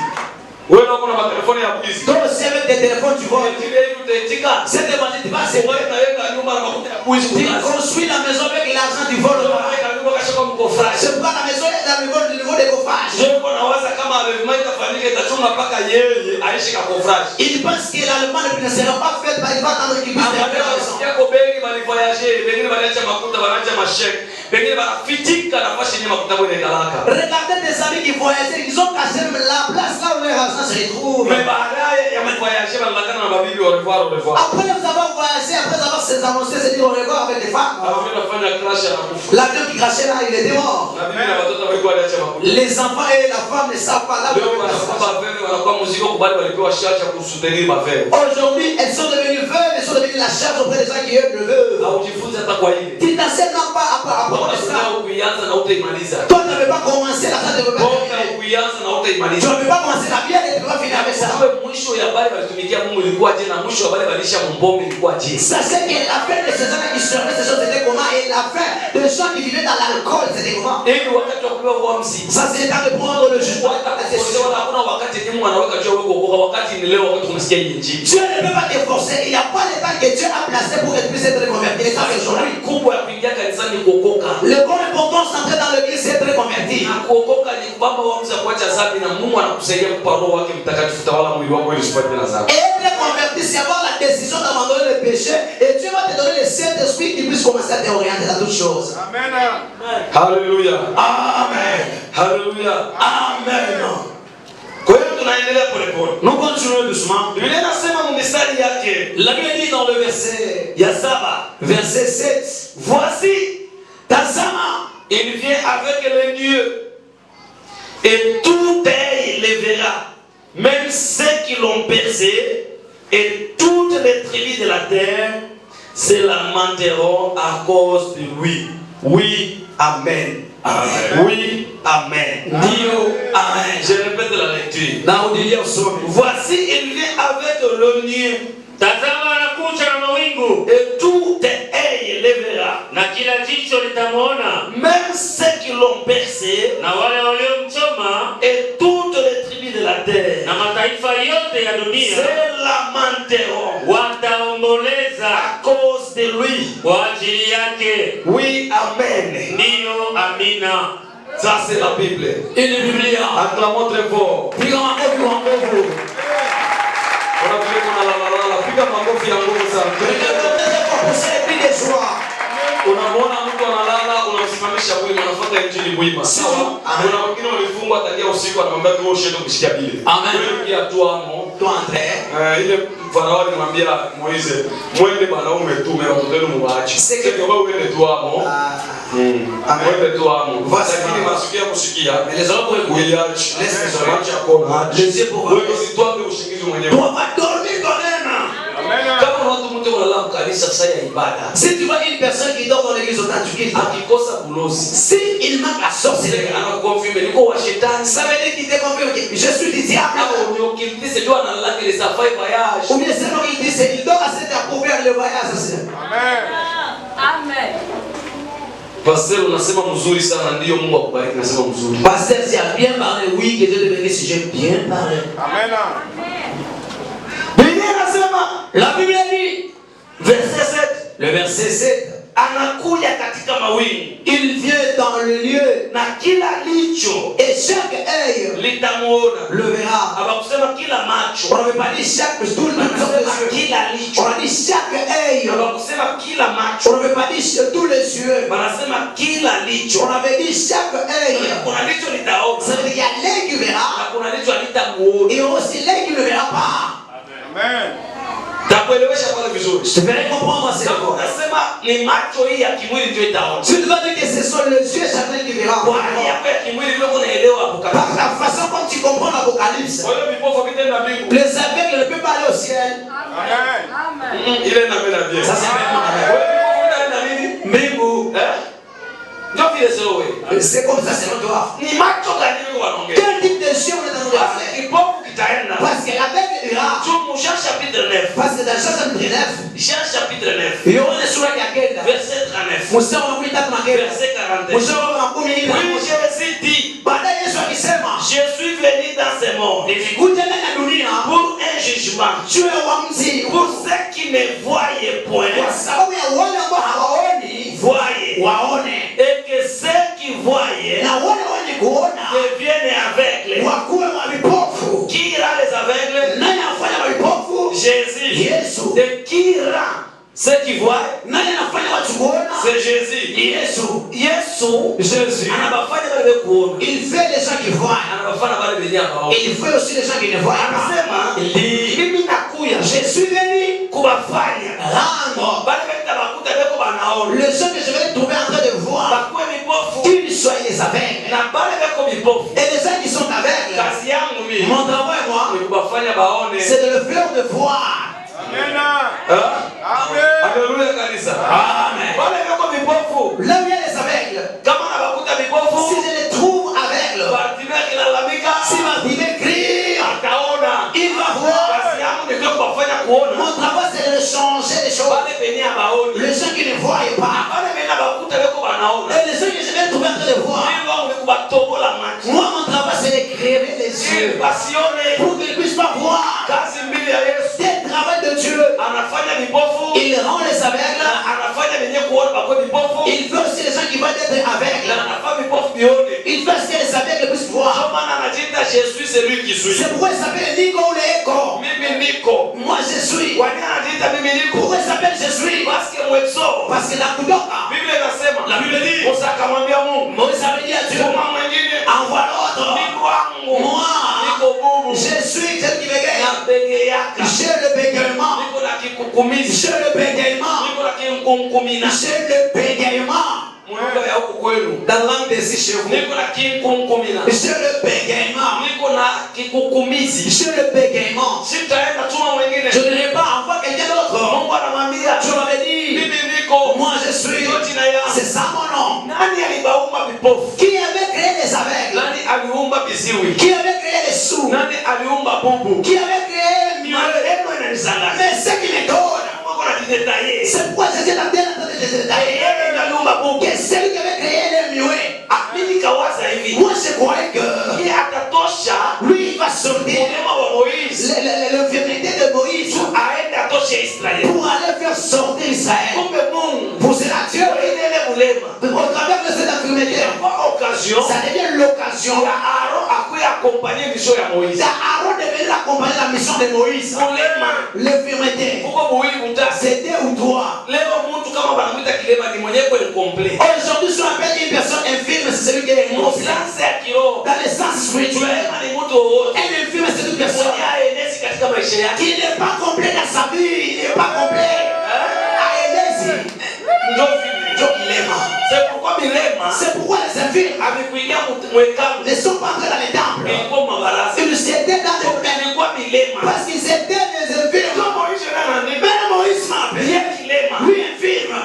Wewe uko na matelefoni ya bwizi. Toi aussi avec tes téléphones, tu vois. Ile hivi utaitika. Cette évangile va se Wewe naweka nyumba na makuta ya bwizi tu kukaza. construis la maison avec l'argent du vol. Unaweka nyumba kasha kwa mkofraji. C'est pourquoi la maison est dans le niveau de coffrage. Wewe unawaza kama levema itafanyika itachunga mpaka yeye aishi kwa kofraji. Il pense que l'allemand ne sera pas fait, il va attendre qu'il puisse faire la maison. Yako bengi bali voyager, wengine baliacha makuta, baliacha mashek. Wengine banafitika na fashi nyema makuta bwana ikalaka. Regardez des amis qui voyagent, ils ont caché la place là où leur argent se retrouve. Mais baadaye ya voyager banataka na mabibi au revoir. Après nous avons voyagé, après avoir ses annoncés, c'est dire au revoir avec des femmes. Alafu nafanya crash na kufa. L'avion qui crachait là, il était mort. Na bibi na watoto walikuwa waliacha makuta. Les enfants et la femme ne savent pas là où Leo ils wanakuwa veve wanakuwa muziki kubali walipewa shacha kusutenir maveve. Aujourd'hui, elles sont devenues veuves, elles sont devenues la charge auprès des gens qui eux le veulent. Haujifunze hata kwa hili. Tu t'enseignes non pas à propos de ça. Unasema kuianza na utaimaliza. Toi, tu ne veux pas commencer la salle de Bonga repas. kuianza na Tu utaimaliza. ne veux pas commencer la bière et tu ne peux pas finir avec ça. Wewe mwisho ya habari walitumikia Mungu ilikuwa je na mwisho wa habari walisha mpombe ilikuwa je. Sachez que la fin de ces gens qui servaient ces choses c'était comment et la fin de gens qui vivaient dans l'alcool c'était comment. Hivi wakati wa kupewa uamsi. Ça c'est le temps de prendre le jugement. Hakuna wakati Mungu anaweka jua wewe kuokoka wakati ni leo wakati unasikia injili. Dieu ne peut pas te forcer commencer, il n'y a pas le temps que Dieu a placé pour que tu puisses être converti. Les temps aujourd'hui. Le grand important, c'est d'entrer dans l'église et être converti. Être converti, c'est avoir la décision d'abandonner le péché et Dieu va te donner le Saint-Esprit qui puisse commencer à t'orienter dans toutes choses. Amen. Alléluia. Amen. Alléluia. Amen. Nous continuons doucement. La Bible dit dans le verset verset 7. Voici, Tazama, il vient avec les dieux et tout œil les verra, même ceux qui l'ont percé, et toutes les tribus de la terre se lamenteront à cause de lui. Oui, amen. Amen. Oui, amen. Dio, amen. Je répète la lecture. Voici, il vient avec le nuée. Tazama anakuja na mawingu, Et tout œil les verra, na kila jicho litamwona, même ceux qui l'ont percé, na wale waliomchoma, et toutes les tribus de la terre na mataifa yote ya se dunia lamenteront wataomboleza à cause de lui. kwa ajili yake. Oui, amen. Ndiyo, amina. Ça c'est la Bible. Acclamons très fort. On a vu qu'on a la piga makofi ya nguvu sana. Unamuona mtu analala, unamsimamisha wima, unafuata injili wima. Sawa? Kuna wengine walifungwa tangia usiku, anamwambia tu ushende kushikia Biblia. Amen. Wewe pia tu amo. Ile Farao alimwambia Moize, mwende wanaume tume watoto wenu muache. Sasa wewe uende tu amo. Mwende tu amo. Lakini masikia kusikia. Uiache. Acha kona. Wewe usitwame usingizi mwenyewe. Kama watu mtu wanalala kanisa sasa ya ibada. Si tu vois une personne qui dort dans l'église au akikosa bulozi, si il manque la sorcellerie, anakukonfirme niko wa shetani. ça veut dire qu'il te confirme que je suis du diable. Au ukimtise tu analala ile safari voyage. Ou bien c'est non il dit c'est il doit essayer de couvrir le voyage aussi. Amen. Amen. Pasteur unasema mzuri sana, ndio Mungu akubariki, nasema mzuri. Pasteur si a bien parlé, oui, que Dieu te bénisse, j'ai bien parlé. Amen. Bible inasema, la Bible dit, Verset 7, le verset 7, anakuja katika mawingu, il vient dans le lieu na kila licho et chaque œil litamuona. le verra. Abakusema kila macho, On n'avait pas dit chaque tout le monde, kila licho. on a dit chaque œil. Abakusema kila macho, On n'avait pas dit tous les yeux. banasema kila licho. On avait dit chaque œil. Kuna licho litaona, Ça veut dire qu'il y a l'œil qui na verra kuna licho halitamuona. et aussi l'œil qui ne verra pas. Amen. Takuelewesha pale vizuri. Je vais comprendre ça. Kama unasema ni macho hii ya kimwili ndio itaona, Tu dois dire que ce sont les yeux charnels qui verra. kwa hali yako ya kimwili ndio unaelewa hapo kabisa. Par la façon comme tu comprends l'Apocalypse. Kwa hiyo vipofu vitenda mbingu Les aveugles ne peuvent pas aller au ciel. Amen. Amen. ile na mimi na bien. Ça c'est vraiment Wewe vrai. vipofu unaenda nini? Mbingu, ndio vile sio wewe. C'est comme ça, c'est toi. Ni macho gani wewe wanaongea? Quel type de yeux on est en train de Basi faire? kipofu kitaenda. Parce que l'aveugle ira. Jean chapitre 9. Parce que dans Jean chapitre 9, Jean chapitre 9. il y aura des sura qui agenda. Verset 39. Musema wa kuita tunagenda. Verset 41. Musema wa kumi na Oui, moja. Jésus dit, Baadaye Yesu akisema, je suis venu dans ce monde nilikuja ndani ya dunia pour un jugement juu ya uamuzi pour ceux qui ne voyaient point, kwa sababu ya wale ambao hawaoni voyaient, waone, et que ceux qui voyaient na wale wenye kuona deviennent aveugles. wakuwe wa vipofu. Qui rend les aveugles? Nani anafanya wa vipofu? Jésus. Yesu. Et qui rend ceux qui voient? Nani anafanya watu kuona? C'est Jésus. Yesu. Jésus anabafanya wale kuona, Il fait les gens qui voient. anabafanya wale wenye hawaoni. Et il fait aussi les gens qui ne voient pas. Anasema mimi nakuya Je suis venu kubafanya rendre bale batabakuta beko banaona, les gens que je vais trouver en train de voir bakuwe vipofu qu'ils soient les aveugles. na bale beko vipofu. Et les gens qui sont aveugles, Kazi yangu mimi mon travail moi, ni kubafanya baone. c'est de le faire de voir. Amen. Amen. Haleluya kanisa. Amen. Bale beko vipofu Là où il y a les aveugles, kama nabakuta vipofu, si je les trouve aveugles, Bartimayo akilalamika si Bartimée crie, ataona. il va voir. Kazi yangu ni kubafanya kuona Mon travail c'est de changer les choses. bale benye abaoni, Les gens qui ne voient pas. bale benye bakuta beko banaona. Et les gens que je vais trouver en train de voir. Mimi wangu ni kubatobola macho Moi, mon travail, c'est de crever les ili yeux basione. pour qu'ils ne puissent pas voir. Kazi mbili ya Yesu C'est le travail de Dieu. anafanya Il rend les aveugles. Il fait aussi les gens qui veulent être aveugles. Il fait aussi que les aveugles puissent voir. C'est pourquoi il s'appelle Nico ou Léco. Moi je suis. Pourquoi il s'appelle je suis? Parce que la kudoka. La Bible dit. Moïse avait dit à Dieu. Envoie l'autre. Moi. Je suis celui qui bégaye. J'ai le bégaiement. J'ai le bégaiement. J'ai le bégaiement. Dans la langue des chez vous. J'ai le bégaiement. J'ai le bégaiement. Je ne dirais pas envoie quelqu'un d'autre. Je m'avais dit. Moi je suis. C'est ça mon nom. Qui avait créé les aveugles? Qui avait créé les sourds? Qui avait créé le mieux? Mais ce qui me donne. C'est pourquoi je suis en train de détailler que celui qui avait créé le mieux. Moi je croyais que lui il va sortir l'infirmité de Moïse pour aller faire sortir Israël. Pour cela Dieu au travers de cette infirmité ça devient l'occasion d'Aaron devait accompagner la mission de Moïse. L'infirmité c'était ou toi. Aujourd'hui si on appelle une personne infirme c'est celui qui est incomplet. Dans le sens spirituel un infirme c'est une personne qui n'est pas complet dans sa vie. Il n'est pas complet. C'est pourquoi les infirmes ne sont pas entrés dans les temples. Ils étaient dans les peines parce qu'ils étaient des infirmes. Mais Moïse m'a appelé. Lui infirme.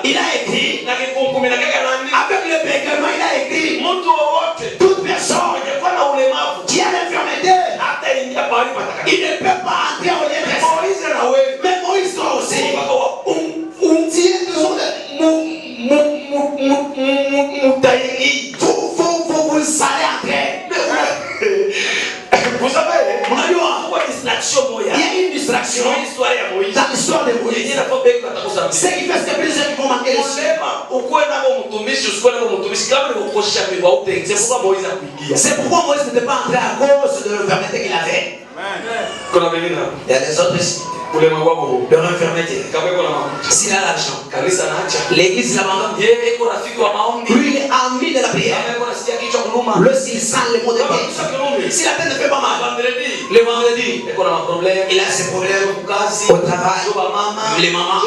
Il a écrit avec le bégaiement, il a écrit toute personne qui a l'infirmité, il ne peut pas entrer au lieu de mais Moïse toi aussi. On tient toujours vous le savez entrer. Vous savez, il y a une distraction dans l'histoire de Moïse. Ce qui fait que plusieurs qui vont manquer le c'est pourquoi Moïse n'était pas entré à cause de l'infirmité qu'il avait. Il y a des autres ici. Leur infirmité. S'il a l'argent, l'église l'abandonne. Lui il est ami de la prière. Le s'il sent les mots de Dieu. Si la tête ne fait pas mal, le vendredi, il a ses problèmes au travail, les mamans,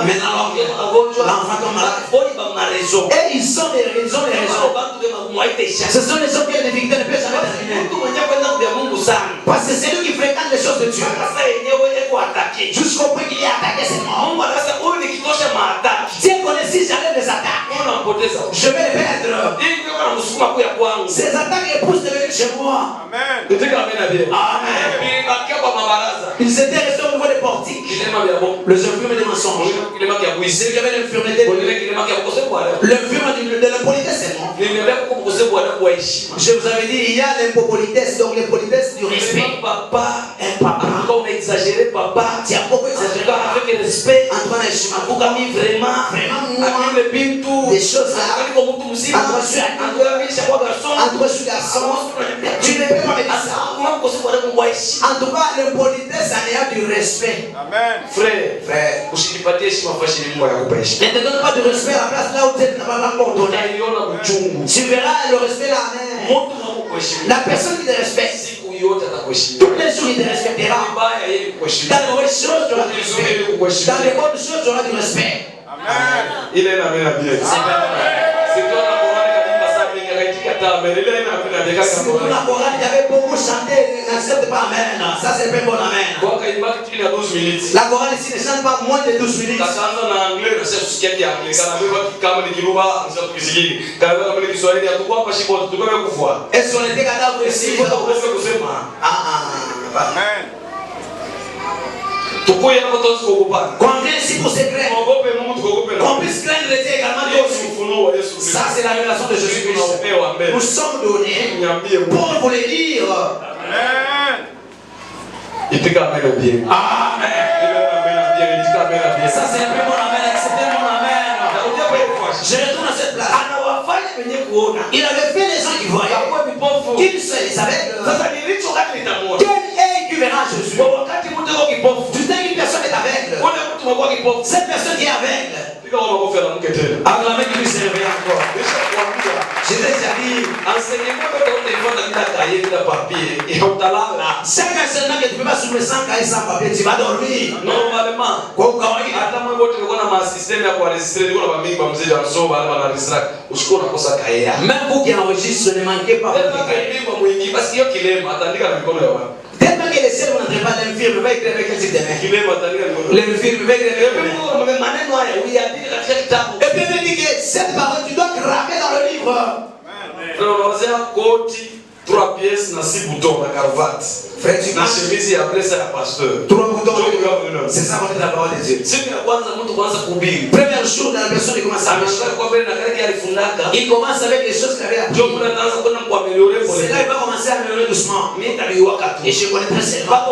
maintenant l'enfant tombe malade. Et ils ont des raisons. Ce sont les hommes qui ont des victimes ne peuvent jamais terminer. Parce que c'est lui qui fréquente les choses de Dieu. Jusqu'au point qu'il est attaqué, c'est mort. Dieu connaît si j'allais les attaques. Je vais les perdre. Ces attaques les poussent de venir chez moi. Amen. Ils étaient restés au niveau des portiques. Les infirmes des mensonges. Ceux qui avaient l'infirmité l'infirme de l'impolitesse, c'est moi. Je vous avais dit, il y a l'impolitesse, donc l'impolitesse du respect. Un papa. Quand on exagéré, papa, tu as beaucoup exagéré avec le respect. Antoine et Shima, vraiment, des choses là. Entre garçons, tu ne peux pas me dire ça. En tout cas, l'impolitesse, ça n'est pas du respect. Amen. Frère, ne te donne pas de respect à la place là où tu n'as pas encore donné. Tu verras le respect là. La personne qui te respecte, toutes les choses il te respectera. Dans les mauvaises choses, tu auras du respect. Dans les bonnes choses, tu auras du respect. Amen. Il est la meilleure bien. C'est toi la si pour la chorale, il y avait beaucoup chanté, n'accepte pas amen. Ça c'est pas bon amen. La chorale ici ne chante pas moins de 12 minutes. Est-ce qu'on était cadavre ici? Amen. Qu'on vient ici pour se craindre. Qu'on puisse craindre Dieu également. Ça c'est la révélation de Jésus-Christ. Nous sommes donnés pour vous le dire. Amen. Amen. Ça c'est un peu mon amen, acceptez mon amen. Je retourne à cette place. Il avait fait les gens qui voyaient. Qui seraient les aveugles? Quel œil qui verra Jésus? Tu sais qu'une personne est aveugle. Cette personne qui est aveugle. Acclamez qui puisse se réveiller encore. Je t'ai déjà dit, chaque enseignement que tu peux pas soulever sans cahier, sans papier, tu vas dormir. Normalement, même vous qui enregistrez, ne manquez pas. Tellement que les ciels ne n'entrent pas l'infirme, va écrire avec un type de main. L'infirme va écrire avec un et puis il me dit que cette parole, tu dois craquer dans le livre. Trois pièces dans 6 boutons, la cravate. La chemise et après ça, la pasteur. 3 boutons. C'est ça la parole de Dieu. Premier jour, la personne il commence à marcher. Il commence avec les choses qu'il avait apprises. C'est là qu'il va commencer à améliorer doucement. Et je connais très seulement.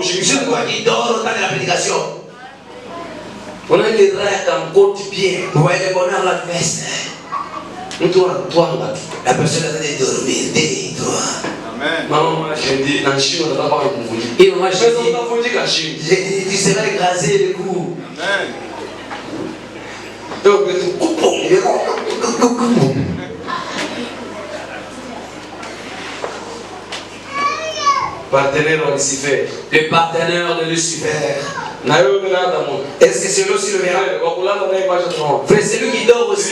Je crois qu'il dort au temps de la prédication. On a les règles comme côté bien. Vous voyez le bonheur la veste. La personne a dit dormir, dis-toi. Amen. Maman, j'ai dit, dans le chien, on n'a pas de mouvement. Et moi, j'ai dit, tu seras écrasé le cou. Amen. Donc, partenaire de Lucifer. Le partenaire de Lucifer. Est-ce que c'est lui aussi le miracle? Frère, c'est lui qui dort aussi.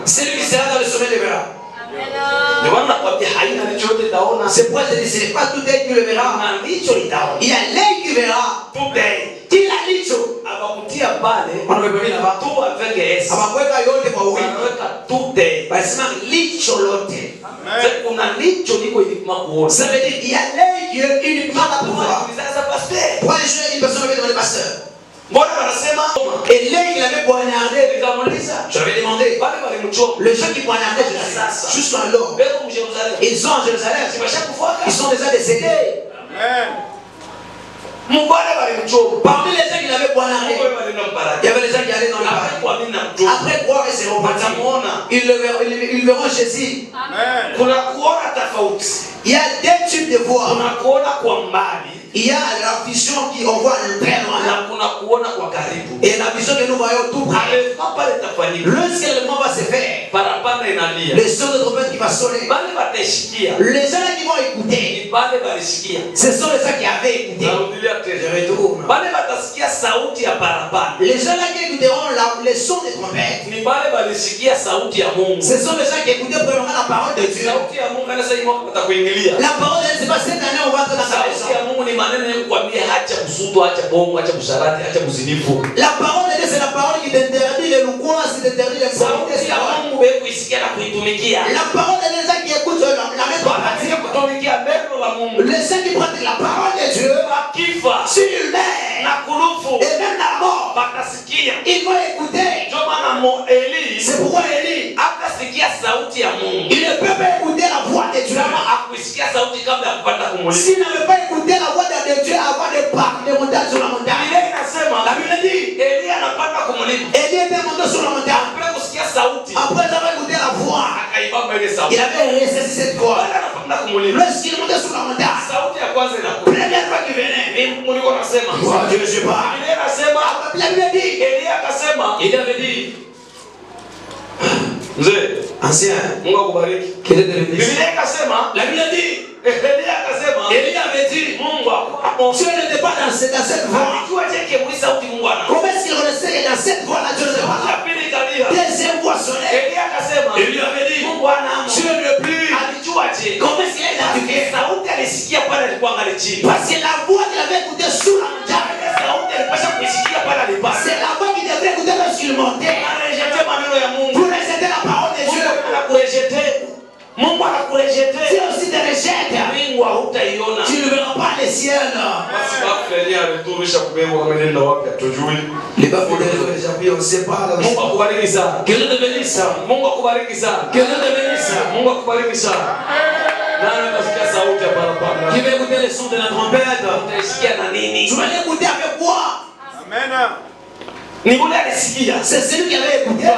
C'est lui qui sera dans le sommeil des verras. C'est pourquoi je dis, ce n'est pas tout œil qui le verra. Il y a l'œil qui verra. Qui l'a dit? On ne peut pas là-bas. Ça veut dire qu'il y a l'œil qui est uniquement là pour voir. Pourquoi les gens, une personne avait demandé pasteur? Et l'œil qu'il avait poignardé, j'avais demandé. Les gens qui poignardaient jusqu'à l'or, ils sont en Jérusalem. Ils sont déjà décédés. Parmi les gens qui l'avaient poignardé, il y avait les gens qui allaient dans le paradis. Après croire et se repartir, ils verront Jésus. Il y a deux types de voix. Il y a la vision qui on voit très loin. Et la vision que nous voyons tout près. Lorsque le moment va se faire, le son de trompette qui va sonner, les gens qui vont écouter, ce sont les gens qui avaient écouté. Je retourne. Les gens qui écouteront le son des trompettes, ce sont les gens qui écouteront premièrement la parole de Dieu. La parole de Dieu, c'est pas cette année on va entrer dans sa maison. La parole de Dieu, c'est la parole qui t'interdit les louanges, qui t'interdit les saintetés. La parole de Dieu, c'est qui écoute la mettre en pratique. Les gens qui pratiquent la parole de Dieu, s'ils meurent, et même la mort, ils vont écouter. C'est pourquoi Élie, il ne peut pas écouter la voix de Dieu. S'il n'avait pas écouté la voix de Dieu avant de monter sur la montagne, la Bible dit, Élie était monté sur la montagne. Après avoir écouté la voix, il avait ressaisi cette voix. Lorsqu'il montait sur la montagne, première fois qu'il venait, je ne sais pas. La Bible dit, il avait dit, ancien, qu'il était le ministre. La Bible dit, Élie avait dit, Dieu n'était pas dans cette voie. Comment est-ce qu'il connaissait que dans cette voie-là, Dieu n'était pas là? Deuxième voix sonnait. Élie avait dit, Dieu ne plus. Comment est-ce qu'il a identifié? Parce que la voix qu'il avait écoutée sous la montagne, c'est la voix qu'il devait écouter lorsqu'il montait. Pour rejeter la parole de Dieu. Si aussi te rejette, tu ne verras pas les ciels. Les bas déjà on ne sait pas. Que Dieu te bénisse. Que Dieu te bénisse. Qui va écouter le son de la trompette? Tu vas l'écouter avec quoi? Amen. C'est celui qui avait écouté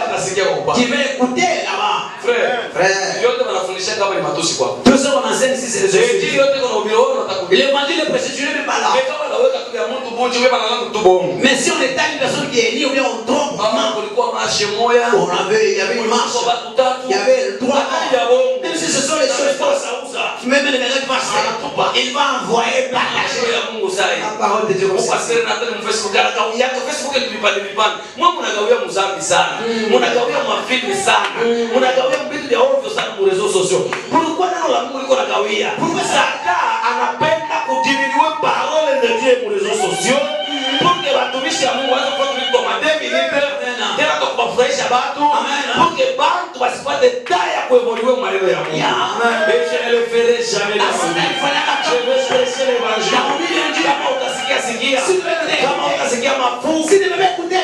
qui va écouter là-bas. Frère, Tout ce qu'on enseigne ici, c'est les Jésus. L'évangile est prêché, tu n'es même pas là. Mais si on est à une personne qui est liée ou bien on trompe, il y avait une marche, il y avait le droit. Même si ce sont les choses fausses, même les médailles marchent, il va envoyer partager la parole de Dieu. Mwa munagawia muzambi sana. Munagawia mafilmi sana. Munagawia vitu vya ovyo sana kwa rezo sosio. Kulikuwa neno la Mungu liko nagawia. Sasa anapenda kudiviniwe parole de Dieu kwa rezo sosio. Porque watumishi wa Mungu waanze kwa kuliko mademi nipe. Tena kwa kufurahisha watu. Porque bantu wasipate taya kuevoluer maneno ya Mungu. Amen. Je ne le ferai jamais. Je vais prêcher l'évangile. Kama utasikia sikia. Kama utasikia mafungu. Si tu veux écouter,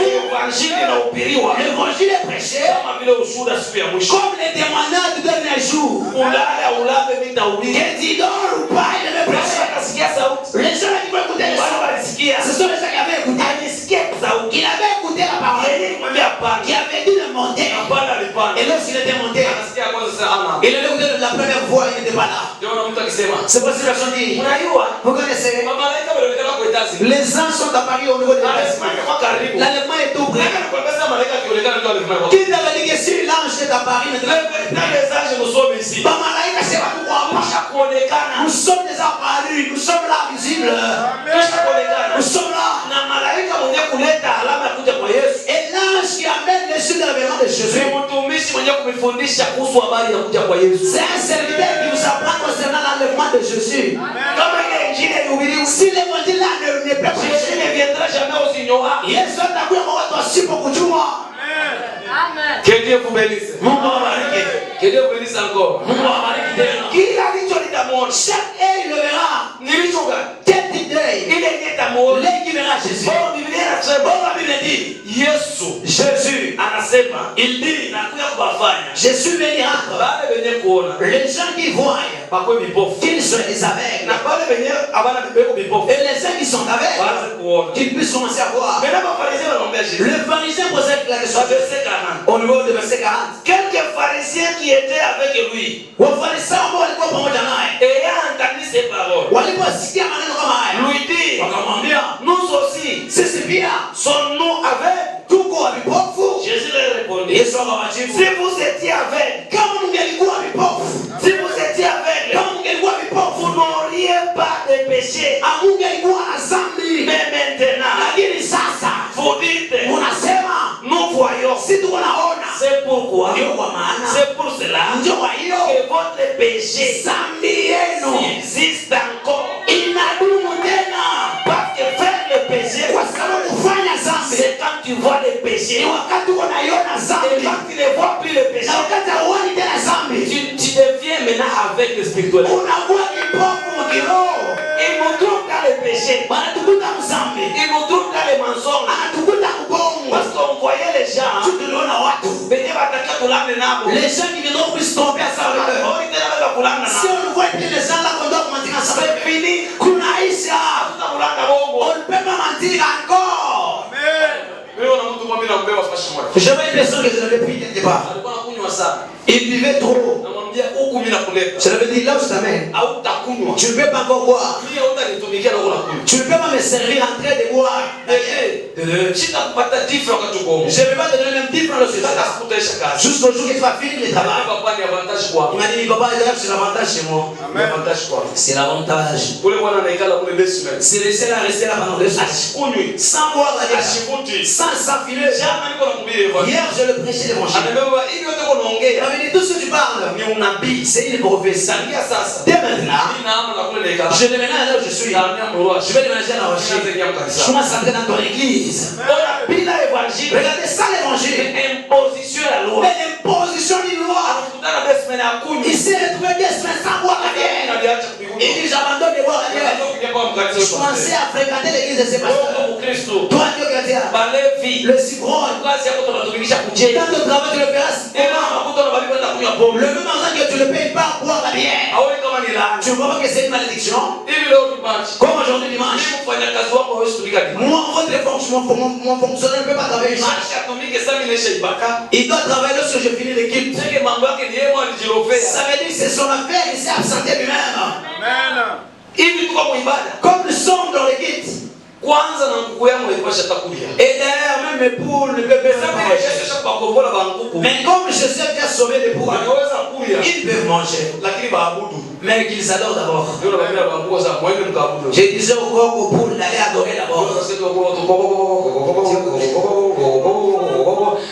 L'évangile inahubiriwa. l'évangile est prêché Kama vile ushuhuda siku ya mwisho. comme les témoignages du dernier jour. Ulale ulale nitahubiri. Que tu dors ou pas, il avait prêché. Akasikia sauti. Les gens qui vont écouter le Wale son, walisikia. ce sont les gens qui avaient écouté. Alisikia sauti. Il avait écouté la parole. Yeye mwambia hapana. Qui avait dit de monter. Hapana alipanda. Et lorsqu'il était monté, Anasikia kwanza sana. il avait écouté la première fois, il n'était pas là. Ndio mtu akisema. C'est pour cette personne dit, Unajua? vous connaissez, Malaika walionekana kwa itazi. les anges sont apparus au niveau de Lazima kwa karibu. l'allemand est tout près. Nataka kuambia malaika akionekana ndio alifanya. Qui t'avait dit que si l'ange est apparu maintenant, Dans les anges nous sommes ici. bah, malaika, c'est pas tout quoi. Kisha kuonekana. Nous sommes déjà apparus, nous sommes là visibles. Kisha kuonekana. Nous sommes là. Na malaika mwenye kuleta alama kuja kwa Yesu. Et l'ange qui amène les cieux de l'avènement de Jésus, Ni mtumishi mwenye kumfundisha kuhusu habari ya kuja kwa Yesu. c'est un serviteur qui vous apprend concernant l'enlèvement de Jésus. Kama ile injili ilihubiriwa, Si l'évangile là n'est pas Jésus prêché, ne viendra jamais au Seigneur. Yesu atakuja kwa watu wasipokujua. Que Dieu vous bénisse. Mungu awabariki. Que Dieu vous bénisse encore. Mungu awabariki tena. Kila licho litamwona. Chaque œil le verra. Nilichoka. Quel type d'œil? Ile litamwona. L'œil qui verra Jésus. Bon, Biblia inasema. Bon, la Bible dit, Yesu Jésus, anasema, il dit nakuja kubafanya. Jésus venira. Bale benye kuona. Les gens qui voient, Bakwe bipofu. qu'ils soient des aveugles. Na bale benye abana bibeko bipofu. Et les gens qui sont aveugles, Baanze kuona. qu'ils puissent commencer à voir. Mais là, les pharisiens wanamwambia Jésus. Le pharisien posait la question Verset 40. au niveau de verset 40. Quelques pharisiens qui étaient avec lui, Wafarisayo ambao walikuwa pamoja naye ayant entendu ces paroles, waliposikia maneno kama haya lui dit, wakamwambia, nous aussi, sisi pia sommes-nous aveugles? tuko vipofu. Jésus leur répondit, Yesu akawajibu, si vous étiez aveugles, kama mungelikuwa vipofu, si vous étiez aveugles, kama mungelikuwa vipofu, vous n'auriez pas de péché. amungelikuwa na dhambi. Mais maintenant, Lakini sasa vous dites, unasema nous voyons. si tuko naona. C'est pourquoi, Ndio kwa maana c'est pour cela ndio kwa hiyo que votre péché dhambi yenu existe encore. inadumu tena, Parce que faire le péché, kwa sababu kufanya dhambi c'est quand tu vois le péché. ni wakati unaiona Et dhambi, quand tu ne vois plus le péché, na wakati hauoni tena dhambi tu deviens maintenant avec le spirituel. unakuwa kipofu mkiroho. Il nous trouve dans le péché. Wanatukuta mdhambi, Il nous trouve dans les mensonges. anatukuta mbongo. Parce qu'on voyait les gens. Tuliona watu, Venye bataka kulana nabo. les gens qui viendront pour se tromper à ça avec eux. Hoi tena baba kulana Si nabo. on voit que les gens là qu'on doit mentir ensemble, C'est fini. kunaisha, Tunakulana bongo. on ne peut pas mentir encore. Wewe na mtu mwambie naombewa fashi moja. J'avais l'impression que je l'avais pris quelque part. Alikuwa anakunywa sana. Il buvait trop. Namwambia huku mimi nakuleta. Je l'avais dit là où je t'amène. Au utakunywa. Tu ne peux pas encore boire. Mimi utanitumikia na kula kunywa. Tu ne peux pas me servir en train de boire. Shika kupata tifu wakati uko. Je ne vais pas te donner le même type lorsque Sasa tu sikutaisha kazi. jusqu'au jour que tu vas finir le travail. Papa ni avantage kwa. Il m'a dit, papa, c'est l'avantage chez moi. Ni avantage kwa. C'est l'avantage. Ule bwana anaikala kule 2 semaines. C'est laisser la rester là pendant 2 semaines. Ashikunywi. Sans boire la bière. Ashivuti. Sans s'enfiler. Jana niko nakumbia hivyo. Hier, je le prêchais l'évangile. Anabeba hivi yote Il unaongea. m'avait dit, tout ce que tu parles, Ni unabii. c'est une prophétie. Sangia sasa. Dès maintenant, Mimi naama na kule naikala. je déménage là où je suis. Naamia mroa. Je vais déménager à la Rochelle. Je commence à entrer dans ton église. Ona bila évangile. Regardez ça l'évangile. Imposition ya loi. Mais l'imposition d'une loi. Anakutana 2 semaines akunywi. Il s'est retrouvé 2 semaines sans boire la bière. Analiacha Il kupigwa. dit, j'abandonne de boire la bière. Je commençais à fréquenter l'église de ses pasteurs. Toi, Dieu chrétien, le citron, kazi yako tunatumikisha kujenga. dans le travail, tu le feras. Ema makuta na bali kwenda kunywa pombe. Le même argent que tu ne payes pas pour boire la bière. Aone kama ni laana. Tu vois pas que c'est une malédiction? Hivi leo dimanche. Comme aujourd'hui dimanche. Mimi mfanyakazi wako hawezi kutumika dimanche. Moi, votre fonction, mon fonctionnaire ne peut pas travailler dimanche. Dimanche atumike sasa mimi naisha ibaka. Il doit travailler lorsque je finis l'équipe. Seke mambo yake ni yeye alijirofea. Ça veut dire que c'est son affaire, il s'est absenté lui-même. Amen. Hivi tuko muibada. Comme nous sommes dans l'équipe. Kwanza na nguku yangu ilipasha takulia. Et d'ailleurs, même mes poules ne peuvent pas manger. Mais comme je sais bien sauver les poules, Wanaweza kulia. ils peuvent manger. Lakini baabudu. Mais qu'ils adorent d'abord. Ndio nakwambia bangu sasa mwende mkaabudu. Je disais aux poules d'aller adorer d'abord.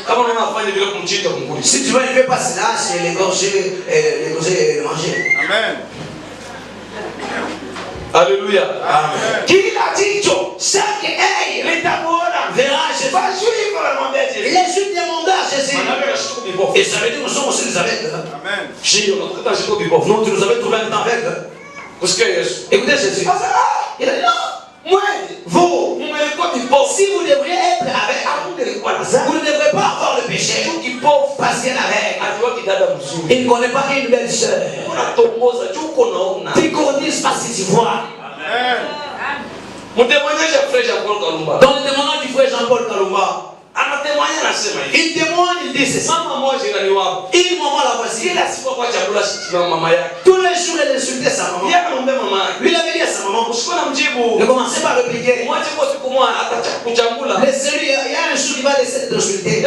Kama unaona afanye vile kumchinja kumkuli. Si tu vois, il ne fait pas cela, c'est l'égorger et le manger. Amen. Alléluia. Amen. Kila jicho, chaque œil verra Jésus. Les Juifs demandaient à Jésus. Et ça veut dire que nous sommes aussi des aveugles. Amen. Non, tu nous avais trouvé un temps aveugle. Écoutez Jésus. Il a dit non. Vous, si vous devriez être aveugle, vous ne devrez pas avoir le péché. Parce qu'il est aveugle. Il ne connaît pas une belle sœur. Tu caudises parce que tu vois. Amen. Dans le témoignage du frère Jean-Paul Kalumba, il témoigne, il dit ceci. Une maman la voici. Tous les jours, elle insultait sa maman. Lui, il avait dit à sa maman. Il commençait par répliquer. Laissez-lui, il y a un jour qui va laisser t'insulter.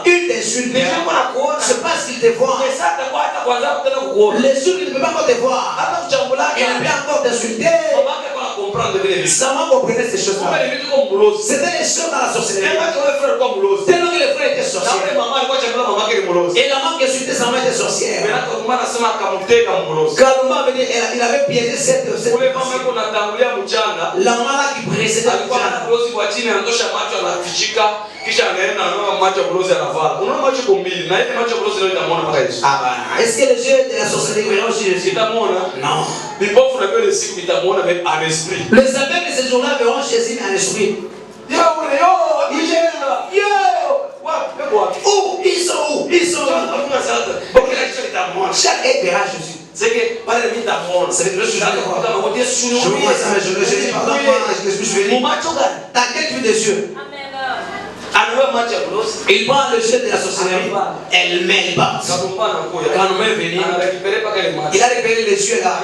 Il t'insulte. C'est parce qu'il te voit. Les jours qu'il ne peut pas encore te voir. Il ne peut encore t'insulter. Sa maman comprenait ces choses-là. C'était les choses dans la sorcellerie. Tellement que les frères étaient sorciers. Et la maman qui insultait sa maman était sorcière. Kalumba avait dit, il avait piégé cette la maman là qui précédait est-ce que les yeux de la sorcellerie verront aussi Jésus? Non. Les aveugles de ce jour-là verront Jésus mais en esprit. Où? Ils sont où? Ils sont où? Chaque œil verra Jésus. C'est que je vois ça, mais je dis pardon, je me suis venu. T'as quel type des yeux? Il prend le jeu de la sorcellerie. Elle ne mêle pas. Quand on est venu, il a récupéré les yeux là.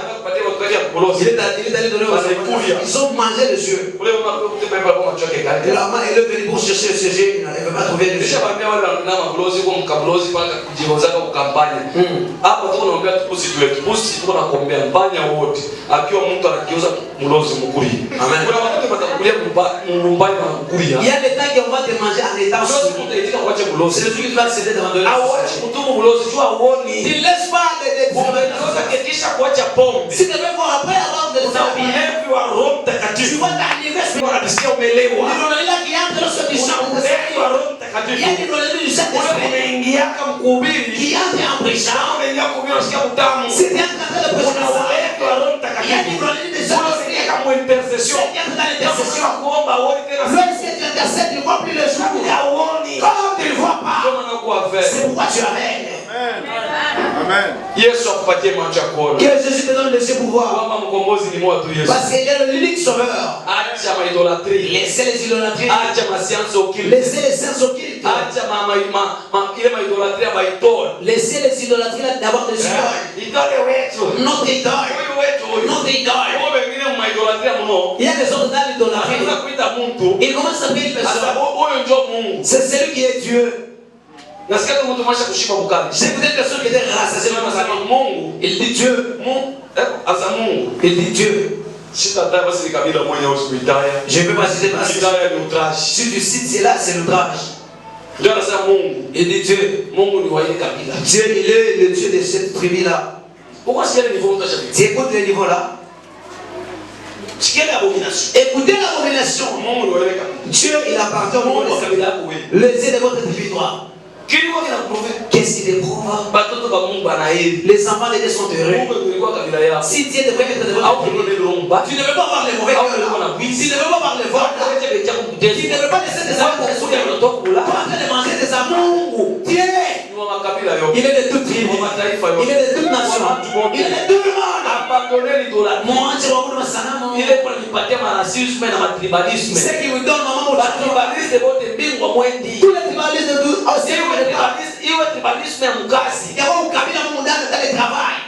Il est allé donner aux enfants. Ils ont mangé les yeux. Et la maman est venue pour chercher ce yeux. Elle ne veut pas trouver les yeux. Il y a des temps qu'on va te manger en étant sous. C'est le truc qui va céder devant Dieu. Tu ne laisses pas les si tu veux voir après avoir de tu vois t'arriver il qui entre lorsque tu chantes. Il y a des problèmes du Saint-Esprit qui entre en prêchant. Si tu es en train de prêcher il y a des problèmes du Saint-Esprit qui entre dans l'intercession. Lorsque tu intercèdes, tu ne vois plus le jour. Comme tu ne vois pas, c'est pourquoi tu avais. Amen. Que Jésus te donne le pouvoir. Parce qu'il est l'unique sauveur. Laissez les idolâtries. Laissez les sciences occultes. Laissez les idolâtries d'avoir des idoles. Notre idole. Notre idole. Il y a des autres dans l'idolâtrie. Il commence à appeler une personne. C'est celui qui est Dieu. C'est peut-être personne qui était rassasié. Il dit Dieu. Il dit Dieu. Je ne peux pas citer parce que si tu cites cela, c'est l'outrage. Il dit Dieu. Dieu, il est le Dieu de cette tribu-là. Pourquoi est-ce qu'il y a des niveaux? Tu écoutes les niveaux là. Écoutez l'abomination. Dieu, il appartient au monde. Les yeux de votre territoire. Qu'est-ce qui l'éprouve? Les enfants de Dieu sont heureux. Si Dieu devrait être de votre territoire, tu ne veux pas voir les mauvais cœurs. Tu ne veux pas voir les vols. Tu ne veux pas laisser des amours. Tu es en train de manger des amours. Dieu, il est de toute tribus. wote. Il est tout le monde. Abandonner l'idolâtrie. Mwache wa kuna sanamu. Il est pour nipatia marasisme na matribalisme. Ce qui vous donne maman Ba tribaliste wote mbingwa mwendi. tous les tribalistes de tout aussi Iwe tribalisme ya mkazi. il y a un kabila mungu ndani dans le travail.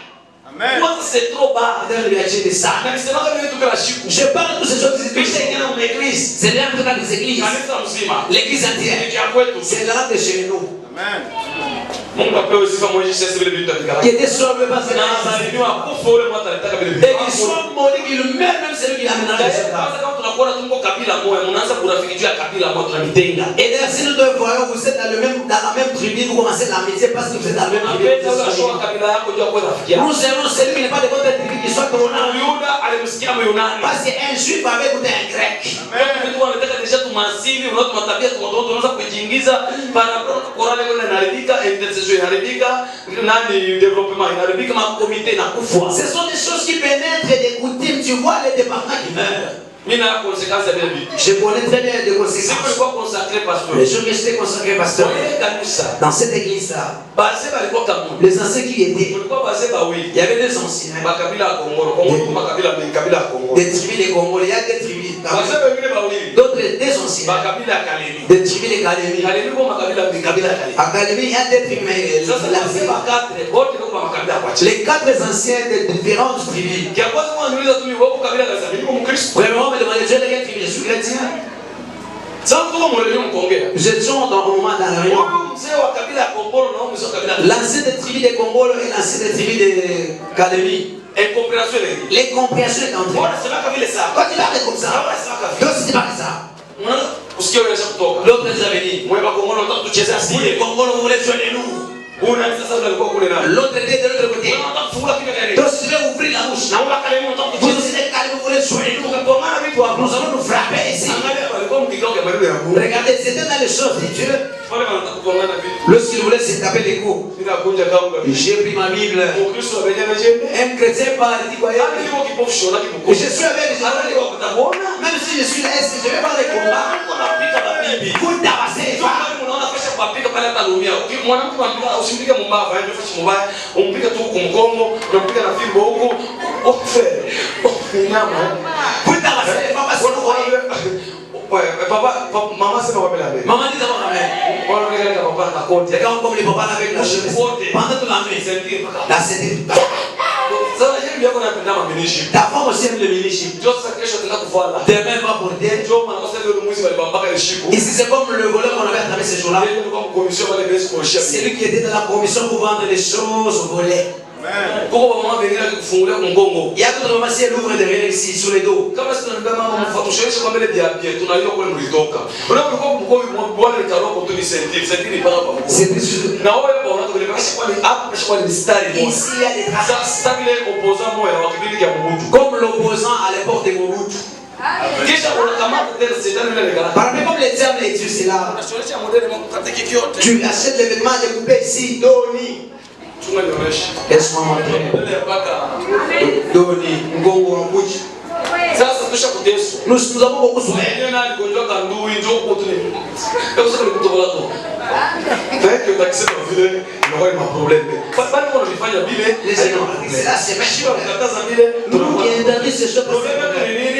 Amen. Kwanza c'est trop bas. Dans le viager de ça. Na nisema kama vitu kama shiku. Je parle de toutes ces choses ici. Kisha ingine mu église. C'est bien dans les églises. Kanisa mzima. L'église entière. Ni kia kwetu. C'est là de chez nous. Amen. Mungu apewe sifa mwenyeji sisi vile vitu vikala. Qui était sauvé par Na azaliniwa kufa ule mwata alitaka vile vitu. et qui soit maudit, qu'il meurt même celui qui l'a ménagé. Kwanza kama tunakuona tuko kabila moja, mnaanza kurafiki juu ya kabila moja tunamitenga. Et d'ailleurs, si nous deux voyons, vous êtes dans la même tribu, vous commencez l'amitié parce que vous êtes dans la même tribu. Apenda unashoka kabila yako juu ya kwa rafiki yako. Nous aimons celui qui n'est pas de votre tribu, qui soit ton nom. Yuda alimsikia Myunani. Parce qu'un juif avait écouté un grec. Vitu wanataka deja tumasili, unaona tumatabia tunaanza kujiingiza para Korani ile inaharibika, intercession inaharibika, nani development inaharibika, ma comité na kufa. Ce sont des choses qui pénètrent des coutumes, tu vois les départements qui meurent. Mimi na conséquence ya vile. Je connais très bien les Siku conséquences. ilikuwa consacré pasteur. Les jours que j'étais consacré pasteur, Wale kanisa. dans cette église-là, Basi balikuwa kama les anciens qui étaient, kulikuwa basi bawili. il y avait des anciens, Makabila ya Kongo. Kongo ni makabila mengi, kabila ya Kongo. des tribus des Congolais, il y a des tribus, Basi wengine bawili. d'autres des anciens, Makabila ya Kalemi. des tribus des Kalemi. Kalemi kwa makabila mengi, kabila ya Kalemi. À Kalemi, il y a des tribus, mais Sasa nasema quatre, wote kwa makabila ya kwachi. les quatre anciens de différentes tribus. Kia kwanza wanauliza tu ni wako kabila la Zamani, niko Mkristo. Premièrement, me demandez, je quelle tribu je suis chrétien. Sasa tuko mwelekeo mkongea. Nous étions dans un moment dans la réunion. Huyu mzee wa kabila ya Kongolo na huyu mzee wa kabila ya L'ancien des tribus des Congolais et l'ancien des tribus de Kalemi. incompréhension ile. Les compréhensions sont entrées. Bora sema kama vile sawa. Quand il parle comme ça, Bora sema kama vile. donc c'est pas ça. Unaanza kusikia wewe unaweza kutoka. L'autre les avait dit, Mwe wa Kongolo unataka tucheze vous les asili. Congolais, vous voulez jouer nous. Una sasa unalikuwa kule na. L'autre était de l'autre côté. Unataka kufungua kinywa gani? Donc si je vais ouvrir la bouche, Na ula kale unataka vous kucheze. aussi les Kalemi, vous voulez jouer nous. Kwa maana vitu hapo. Nous allons nous frapper ici. Angalia walikuwa mkikao kwa maneno ya Mungu. Regardez, c'était dans les choses de Dieu. Wale wanataka kupangana vitu. Lorsqu'il voulait se taper les coups, Bila kunja kaunga. j'ai pris ma Bible. Mkristo amejenga jembe. Un chrétien parle, il dit quoi? Hadi niko kipofu shona Et kibuko. je suis avec les gens. Même si je suis là, est-ce que je vais pas les combattre? Unapika mabibi. Vous tabassez les femmes. Unaona kesha kupika pale atalumia. Mwanamke anambia usimpige mumbavu, aende fashi mubaya. Umpige tu kumkongo, unampiga na fimbo huko. Ofe. Nyama. Vous tabassez les femmes parce que vous voyez. Papa, maman sema wapela mbele. Maman dit d'abord amen. Wala ndio kama papa na kote. Les gars comme les papas avec la chemise. Pendant toute la nuit. La CDI. Sasa hivi yako napenda mabinishi. Ta femme aussi aime le ministre. Ndio sasa kesho tena kufuala. Demain va pour dire. Ndio maana kwa sababu mwizi walibambaka ile shiku. Ici c'est comme le voleur qu'on avait attrapé ce jour-là. Ndio kwa commission wale basi kwa chef. C'est lui qui était dans la commission pour vendre les choses au volet. Amen. Koko mama bengine kufungulia kungongo. Il y a d'autres mamans si elle ouvre derrière ici sur les dos. Kama sisi tunambia mama mfatushaisha kwa mbele bia bia tunajua kule mlitoka. Unapokuwa mkovi bwana nikaroko tu ni sentili paka pa mkovi. C'est juste. Na wewe bwana unataka kwa ni hapo kesho kwa ni mstari moja. Ici il y a des traces. Sasa vile opposant moja wa kipindi cha Mobutu. Comme l'opposant à l'époque de Mobutu. Kisha unakamata tena shetani ile ngara. Parmi comme les diables et Dieu c'est là. Unashonesha modeli mwa kukatiki kyote. Tu achètes les vêtements découpés ici, Doni. Chunga nionyeshe. Laisse-moi montrer. Modeli ya paka. Doni, Ngongo, Mbuchi. Sasa tusha kuteso. Nous avons beaucoup souffert. Ndio nani gonjwa kandui njoo kutu ni. Hebu sasa nikutobola to. Thank you takisema vile inakuwa ni problème. Bali kwa unafanya vile Les gens, c'est là, c'est méchant. tunakataza vile Nous qui interdisons ces choses.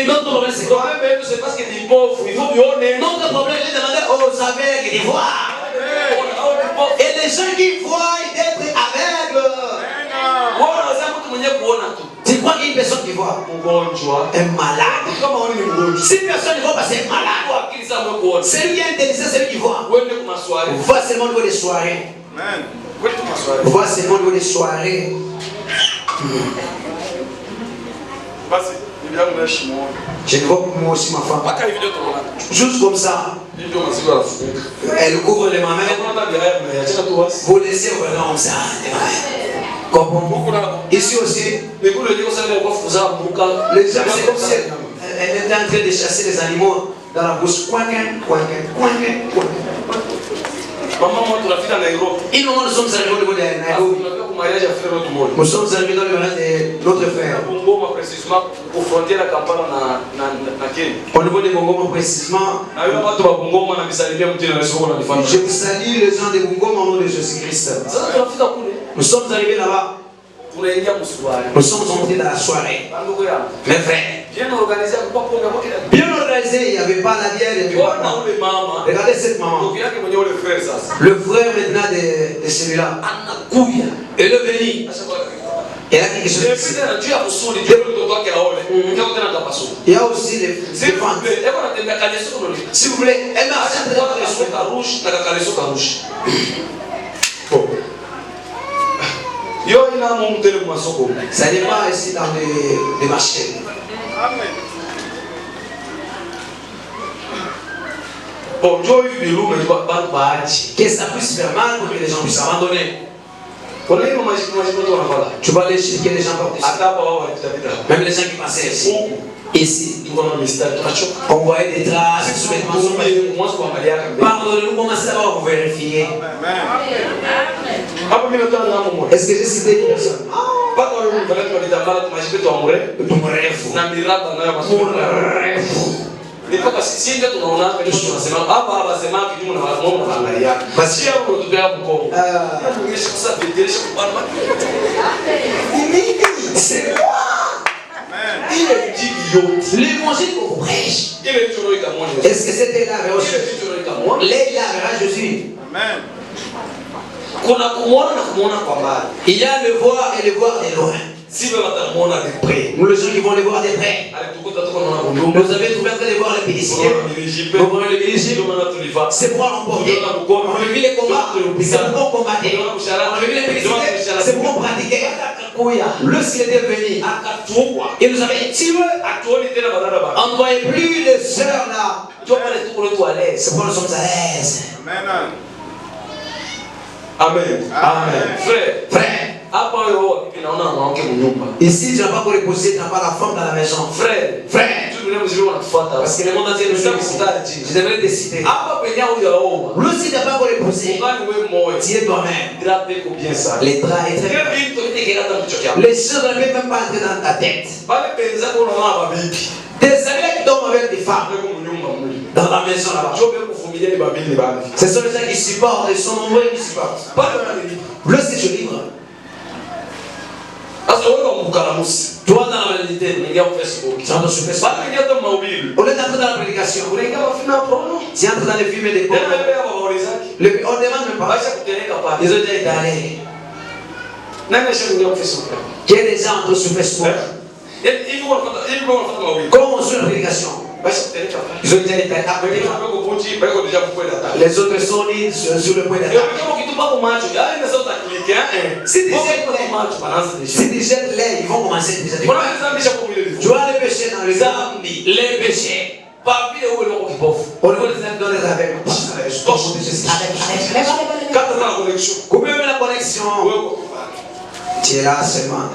Notre problème c'est quoi? Problème yetu c'est parce que ni pauvre, il faut vione. Notre problème c'est de demander aux aveugles de voir. Et les gens qui voient d'être aveugles. Bora sasa mtu mwenye kuona tu. Tu crois qu'il y a une personne qui voit? Mgonjwa. Un malade. Kama wewe ni mgonjwa. Si personne ne voit, parce que c'est un malade. Kwa akili sana wewe kuona. Celui qui est intelligent, c'est lui qui voit. Wende kwa maswali. Voit seulement au niveau des soirées. Amen. Wende kwa maswali. Voit seulement au niveau des soirées. Basi bibi yangu naishi muone. Je ne vois que moi aussi ma femme. Mpaka hivi ndio tunaona. Juste comme ça, Ndio maziwa yanafunika. elle couvre les mamelles. Tunaona bila yeye mnaiacha tu basi. Vous laissez vraiment comme ça. Comprends? Ici aussi, Mekulu ndio sasa ndio kwa fuza mbuka. les gens, c'est comme si elle était en train de chasser les animaux dans la bouche. Quacken, quacken, quacken, quacken. Mama mwa tunafika Nairobi. Et nous sommes arrivés au niveau de Nairobi. Tunafika kwa mariage ya frère wetu mmoja. Nous sommes arrivés dans le mariage de notre frère. Bungoma précisément au frontière ya Kampala na Kenya. Au niveau de Bungoma précisément, Na yule watu wa Bungoma na misalimia mtu na Yesu na nifanya. je vous salue les gens de Bungoma au nom de Jésus-Christ. Sasa tunafika kule. Nous sommes arrivés là-bas. Nous sommes entrés dans la soirée. Mes frères, bien organisé, il n'y avait pas la bière, il n'y avait pas de... Regardez cette maman. Le frère maintenant de celui-là. Et le venu. Il y a quelque chose. Il y a aussi les ventes. Si vous voulez, elle m'a ça n'est pas ici dans les marchés. Que ça puisse faire mal pour que les gens puissent abandonner. Tu vas aller chez les gens partout. Même les gens qui passaient ici. Ici, on voyait des traces, des sous-vêtements. Pardonnez-nous, commencez à vous vérifier. Est-ce que j'ai cité une personne? Mon rêve. C'est quoi? L'évangile qu'on prêche. Est-ce que c'était là vers Jésus? Il a Jésus. Amen. Il y a le voir et le voir de loin. Nous les gens qui vont les voir de près. Vous avez trouvé en train de voir les pédiciers. Vous voyez les pédiciers. C'est pour l'emporter. On a vu les combats. C'est pour combattre. On a vu les pédiciers. C'est pour pratiquer. Lorsqu'il était venu, il nous avait tiré. On ne voyait plus les sœurs là. C'est pour nous sommes à l'aise. Amen. Amen. Frère. Ici, tu n'as pas pour reposer, tu n'as pas la femme dans la maison. Frère. Parce que le monde entier nous suit. Je devrais te citer. Lui aussi, tu n'as pas pour reposer. Tu es toi-même. Les draps est très bien. Les choses ne peuvent même pas entrer dans ta tête. Des amis qui dorment avec des femmes dans la maison là-bas. Ce sont les gens qui supportent, ils sont nombreux qui supportent. Lorsque tu es libre, toi dans la réalité, tu entres sur Facebook. On est entré dans la prédication. Tu entres dans les films et les pornos. On ne demande même pas. Ils ont déjà été allés. Qui est déjà entré sur Facebook? Comment on suit la prédication? Ils ont déjà été appelés. Les autres sont sur le point d'attaque. Si des jeunes lait, ils vont commencer déjà. Tu vois les péchés dans les âmes. Les péchés. On ne peut les donner avec. Combien de la connexion? Tu es là seulement.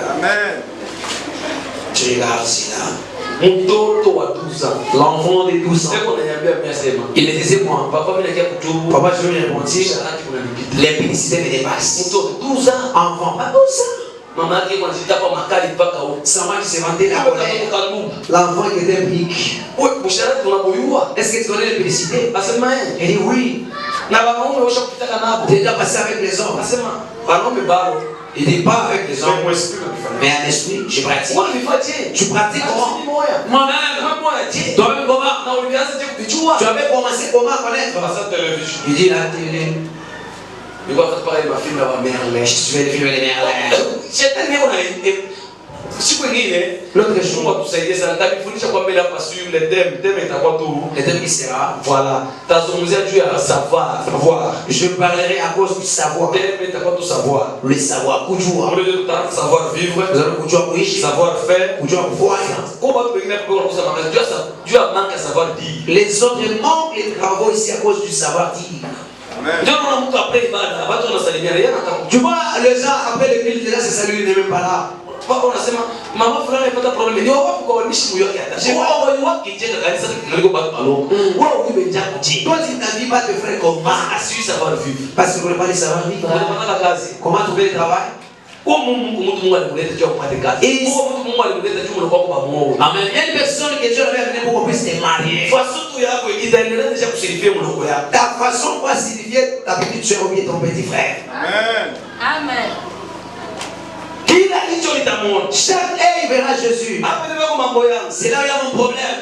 Amen. Tu es là aussi là. L'enfant de 12 ans. Il me disait moi, papa je veux répondre. Les publicités me dépassent. 12 ans. Enfant, pas 12 ans. Sa maman qui s'est vanté la colère. L'enfant qui était pique. Est-ce que tu connais les publicités? Il dit oui. Tu es déjà passé avec les hommes. Il dit pas avec les hommes, mais un esprit, je pratique. Tu pratiques comment? Moi-même. Toi-même comment? Tu avais commencé comment à connaître? Il dit la télé. Je suis le film de Merlin. L'autre jour, le thème qui sera, voilà, savoir. Je parlerai à cause du savoir. Le savoir, Savoir vivre, savoir faire, les autres manquent les travaux ici à cause du savoir dire. Tu vois, les gens après le culte, là, c'est salut, il n'est même pas là. Maman fulani alipata problem. Ndio wapo kwa wanishi moyo yake. Toi, tu n'as vu pas de frère comment? Parce que vous ne pouvez pas les savoir vivre. Comment trouver le travail? Et il y a une personne que Dieu avait amenée pour qu'on puisse te marier. Ta façon va signifier ta petite soeur ou bien ton petit frère. Amen. Amen. Chaque œil verra Jésus. C'est là où il y a mon problème.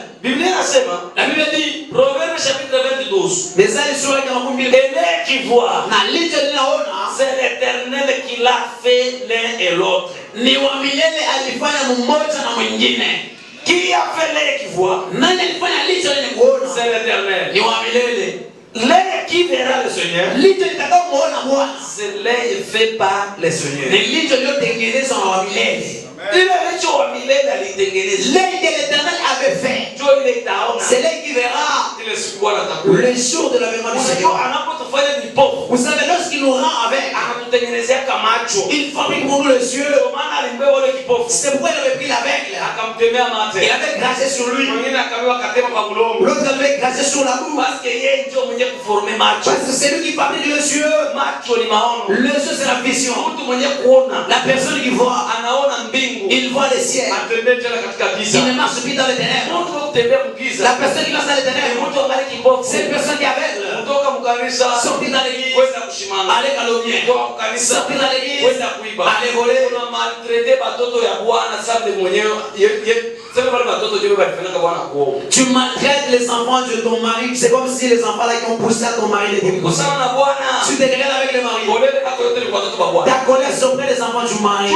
La Bible dit, Proverbe chapitre 22. mais ça est sur la Et l'un qui voit, c'est c'est l'Éternel qui l'a fait l'un et l'autre. ni wa milele alifanya mmoja na mwingine. Qui a fait l'un qui voit? Nani alifanya licho lenye kuona? C'est l'Éternel. Ni wa milele. L'un qui verra le Seigneur, Licho litakao muona Bwana. c'est l'un fait par le Seigneur. Ni licho lililotengenezwa na wa milele. Il a dit au millénaire à l'Éternel. L'œil de l'Éternel avait fait. C'est l'œil qui verra le jour de l'avènement du Seigneur. Vous savez, lorsqu'il nous rend avec, il fabrique pour nous les yeux. C'est pourquoi il avait pris l'aveugle. Il avait gracé sur lui. L'autre avait gracé sur la bouche. Parce que c'est lui qui fabrique les yeux. Les yeux, c'est la vision. La personne qui voit, il voit les ciels. Il ne marche plus dans les ténèbres. La personne qui marche dans les ténèbres, c'est une personne qui est aveugle. Sortir dans l'église, aller calomnier. Sortir dans l'église, aller voler. Tu maltraites les enfants de ton mari. C'est comme si les enfants là qui ont poussé à ton mari les début. Tu te regardes avec le mari. Ta colère surprend les enfants du mari.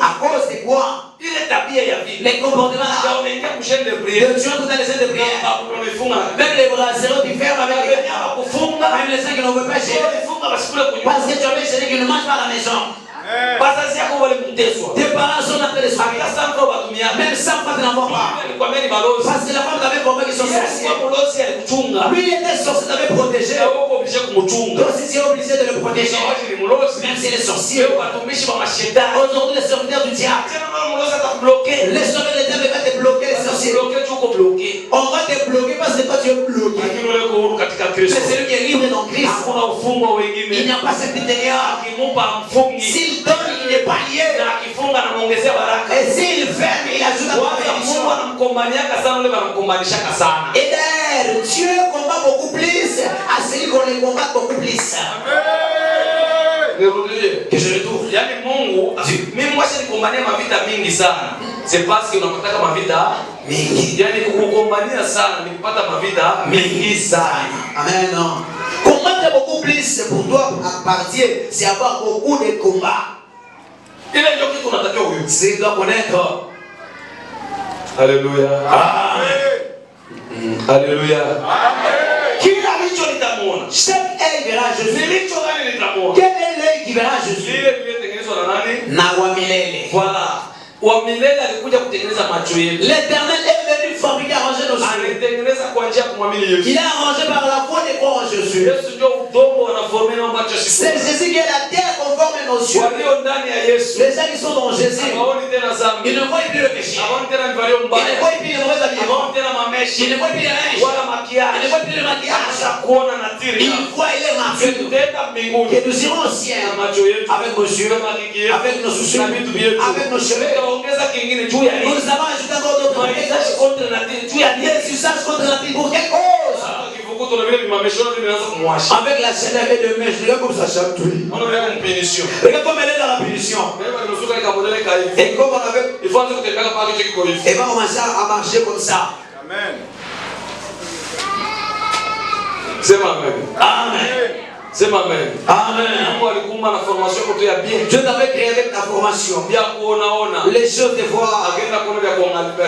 À cause de quoi? Les comportements là. Tu entres dans les scènes de prière. Même les brasseries tu fermes avec les gars. Même les gens qui ne veulent pas gérer. Parce que tu avais géré qui ne mangent pas à la maison. Tes parents sont en train de se marier. Même sans pas de l'enfant pas. Parce que la femme t'avait formé qu'ils sont sorciers. Lui il était sorcier, t'avait protégé. Donc si tu es obligé de le protéger. Même si les sorciers. Aujourd'hui les serviteurs du diable. Les sorciers de diable va te bloquer les sorciers. On va te bloquer parce que toi tu es bloqué. Mais c'est lui qui est libre dans Christ. Il n'y a pas cette intérieur. S'il donne, il n'est pas lié. Et s'il ferme, il ajoute à la bénédiction. Et d'ailleurs, Dieu combat beaucoup plus à celui qu'on les combat beaucoup plus. Que je retourne. Mimi mwasha nikombania mavita mingi sana. C'est parce que unapata mavita mingi. Yani kukukombania sana nikipata mavita mingi sana. Amen. Combattre beaucoup plus, c'est pour toi partir, c'est avoir beaucoup de combats. C'est doit connaître. Alléluia. Amen. Alléluia. Kila licho litamwona. Chaque œil verra Jésus. Licho gani litamwona? Quel est l'œil qui verra Jésus? Lile lililotengenezwa na nani? Na wa milele. Voilà. Wa milele alikuja kutengeneza macho yetu. L'Éternel est venu fabriquer, arranger nos yeux. Alitengeneza kwa njia ya kumwamini Yesu. Il a arrangé par la foi de croire en Jésus. Yesu ndio udongo wanaforme na macho sisi. C'est Jésus qui est la terre conforme nos yeux. Walio ndani ya Yesu. Les gens qui sont dans Jésus, Hawaoni tena dhambi. ils ne voient plus le péché. Hawaoni tena mivalio Ils ne mbaya. voient plus les mauvais Hawaoni habillements. tena mameshi. Ils ne voient plus les linges. Wala Ils makiaji. ne voient plus le maquillage. Acha kuona na tiri. Ils voient les marques. Tutaenda mbinguni. Que nous irons au ciel Na macho yetu. avec nos yeux, avec nos soucis, avec nos cheveux. Tutaongeza kingine juu ya Nous nini? avons ajouté encore d'autres Mahitaji messages. contre na tiri juu ya nini? Des usages contre la vie. Pour quelle cause? Sasa kivukuto na vile vimameshona vimeanza kumwasha. Avec la chaleur et de mèche, regarde comme ça chatouille. Ona vile kumpunition. Regarde comme elle est dans la punition. Beba nimesuka nikamodele kaivi. Et comme on avait, Il faut kutembea kwa kitu kiko hivi. elle va commencer à marcher comme ça. Amen. Sema amen. Amen. Sema amen. Amen. Mungu alikuumba na formation kwa ya bien. Dieu t'avait créé avec ta formation. Vya kuona. Les choses de voir. Akaenda kuona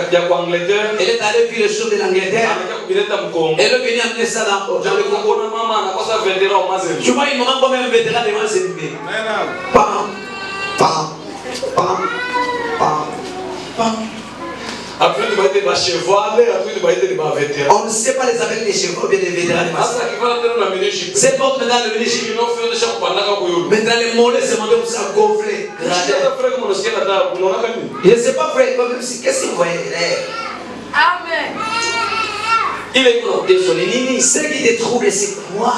vya kwa Angleterre. Elle est allée voir les choses de l'Angleterre. Anakuja kuvileta Mkongo. Elle est venue amener ça dans le Kuona mama anakosa vendera au mazel. Tu vois une maman comme un vétéran devant ses bébés. Amen. Pam, pam, pam, pam, pam. Après tu vas être ba cheval, après tu vas être ba vétéran. On ne sait pas les avec les chevaux bien les vétérans de masse. Sasa kifaa tena na ministry. C'est porte maintenant le ministre. Inofio desha kupandaka kuyulu. Maintenant les mollets se montent pour ça gonfler. Ndio frère kama unasikia hata unaona kani? Je ne sais pas frère, comme si qu'est-ce que vous voyez? Amen. Ile iko désolé nini? Ce qui te trouble c'est quoi?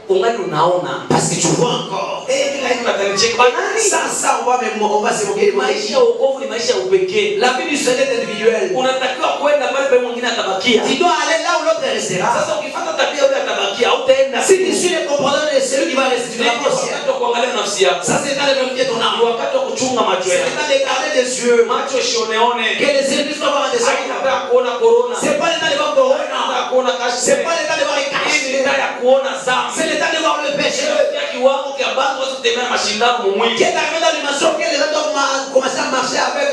ungali unaona. Parce que tu vois encore. Kila hiyo unatanicheka banani. Ça, on va se moquer. Maisha ya wokovu ni maisha ya upekee. La vie du Seigneur est individuelle. Unatakiwa kwenda pale pale mwingine atabakia. Tu dois aller là où l'autre restera. Sasa ukifuata tabia yule atabakia, hautaenda. Si tu suis les comportements de celui qui va rester, tu vas pas aussi. Wakati wa kuangalia nafsi yako. Ça, c'est dans le vérifier ton âme. Wakati wa kuchunga macho C'est yako. dans les garder des yeux. Macho sioneone. Que les yeux puissent voir des Haina choses. nataka kuona corona. C'est pas le temps de voir corona. Nataka kuona kashi. C'est pas le temps de voir les Hii ni cachets. taa ya kuona zambi. C'est le temps de voir le péché. Kia kiwango kia bantu watu kutembea mashindano mu mwili. Qui est arrivé dans l'animation que les gens doivent commencer à marcher avec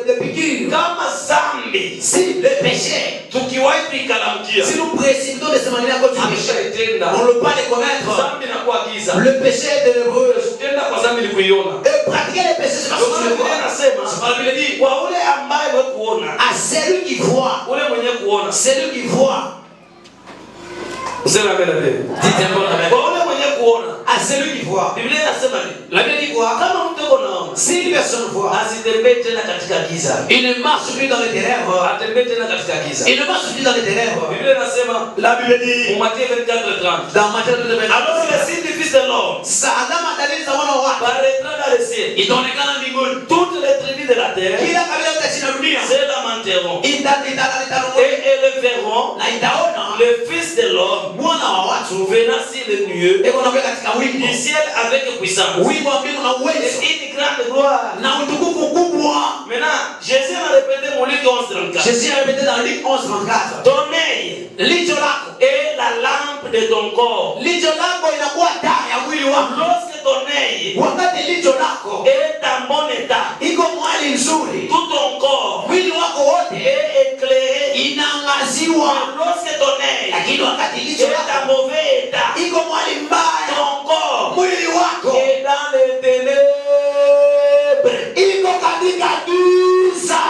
des piqûres. Kama zambi Si le péché, tukiwahi kuikalamkia si nous précipitons de cette manière à cause du péché, ameshaitenda on ne peut pas les commettre. zambi na kuwa giza. Le péché est ténébreux. Tenda kwa zambi ni kuiona. Et pratiquer les péchés, c'est pas ce que tu veux Biblia voir. inasema Biblia hii kwa ule ambaye wewe kuona, À celui qui voit, ule mwenye kuona. celui qui voit, Useme amen amen. dites un peu amen. Kwa ule mwenye kuona. À celui qui voit, Biblia inasema nini? la Bible dit quoi? Kama mtu yuko naona, Si une personne voit, asitembee tena katika giza. il ne marche plus dans les ténèbres. Atembee tena katika giza. Il ne marche plus dans les ténèbres. Biblia inasema La Bible dit, Matthieu 24:30. dans Matthieu 2:20, Alors le signe du Fils de l'homme Adama dalili za wana wa watu paraîtra dans le ciel. itaonekana mbinguni. Toutes les tribus de la terre Kila kabila yote chini ya dunia se lamenteront itanunua et elles verront na itaona le Fils de l'homme mwana wa watu venant sur les nueux eko nakuja katika wingu, du ciel avec puissance wingu wa mbingu na et uwezo une grande gloire. na utukufu kubwa. Maintenant, Jésus a répété mon Luc 11:34. Jésus a répété dans Luc 11:34, Ton œil licho lako, est la lampe de ton corps. licho lako inakuwa taa ya mwili wako. Lorsque ton œil Wakati licho lako est en bon état, iko mwali nzuri, tout ton corps mwili wako wote est éclairé. inaangaziwa. Lorsque ton œil Lakini wakati licho est lako en mauvais état, iko mwali mbaya, ton corps mwili wako est dans les ténèbres. iko katika giza.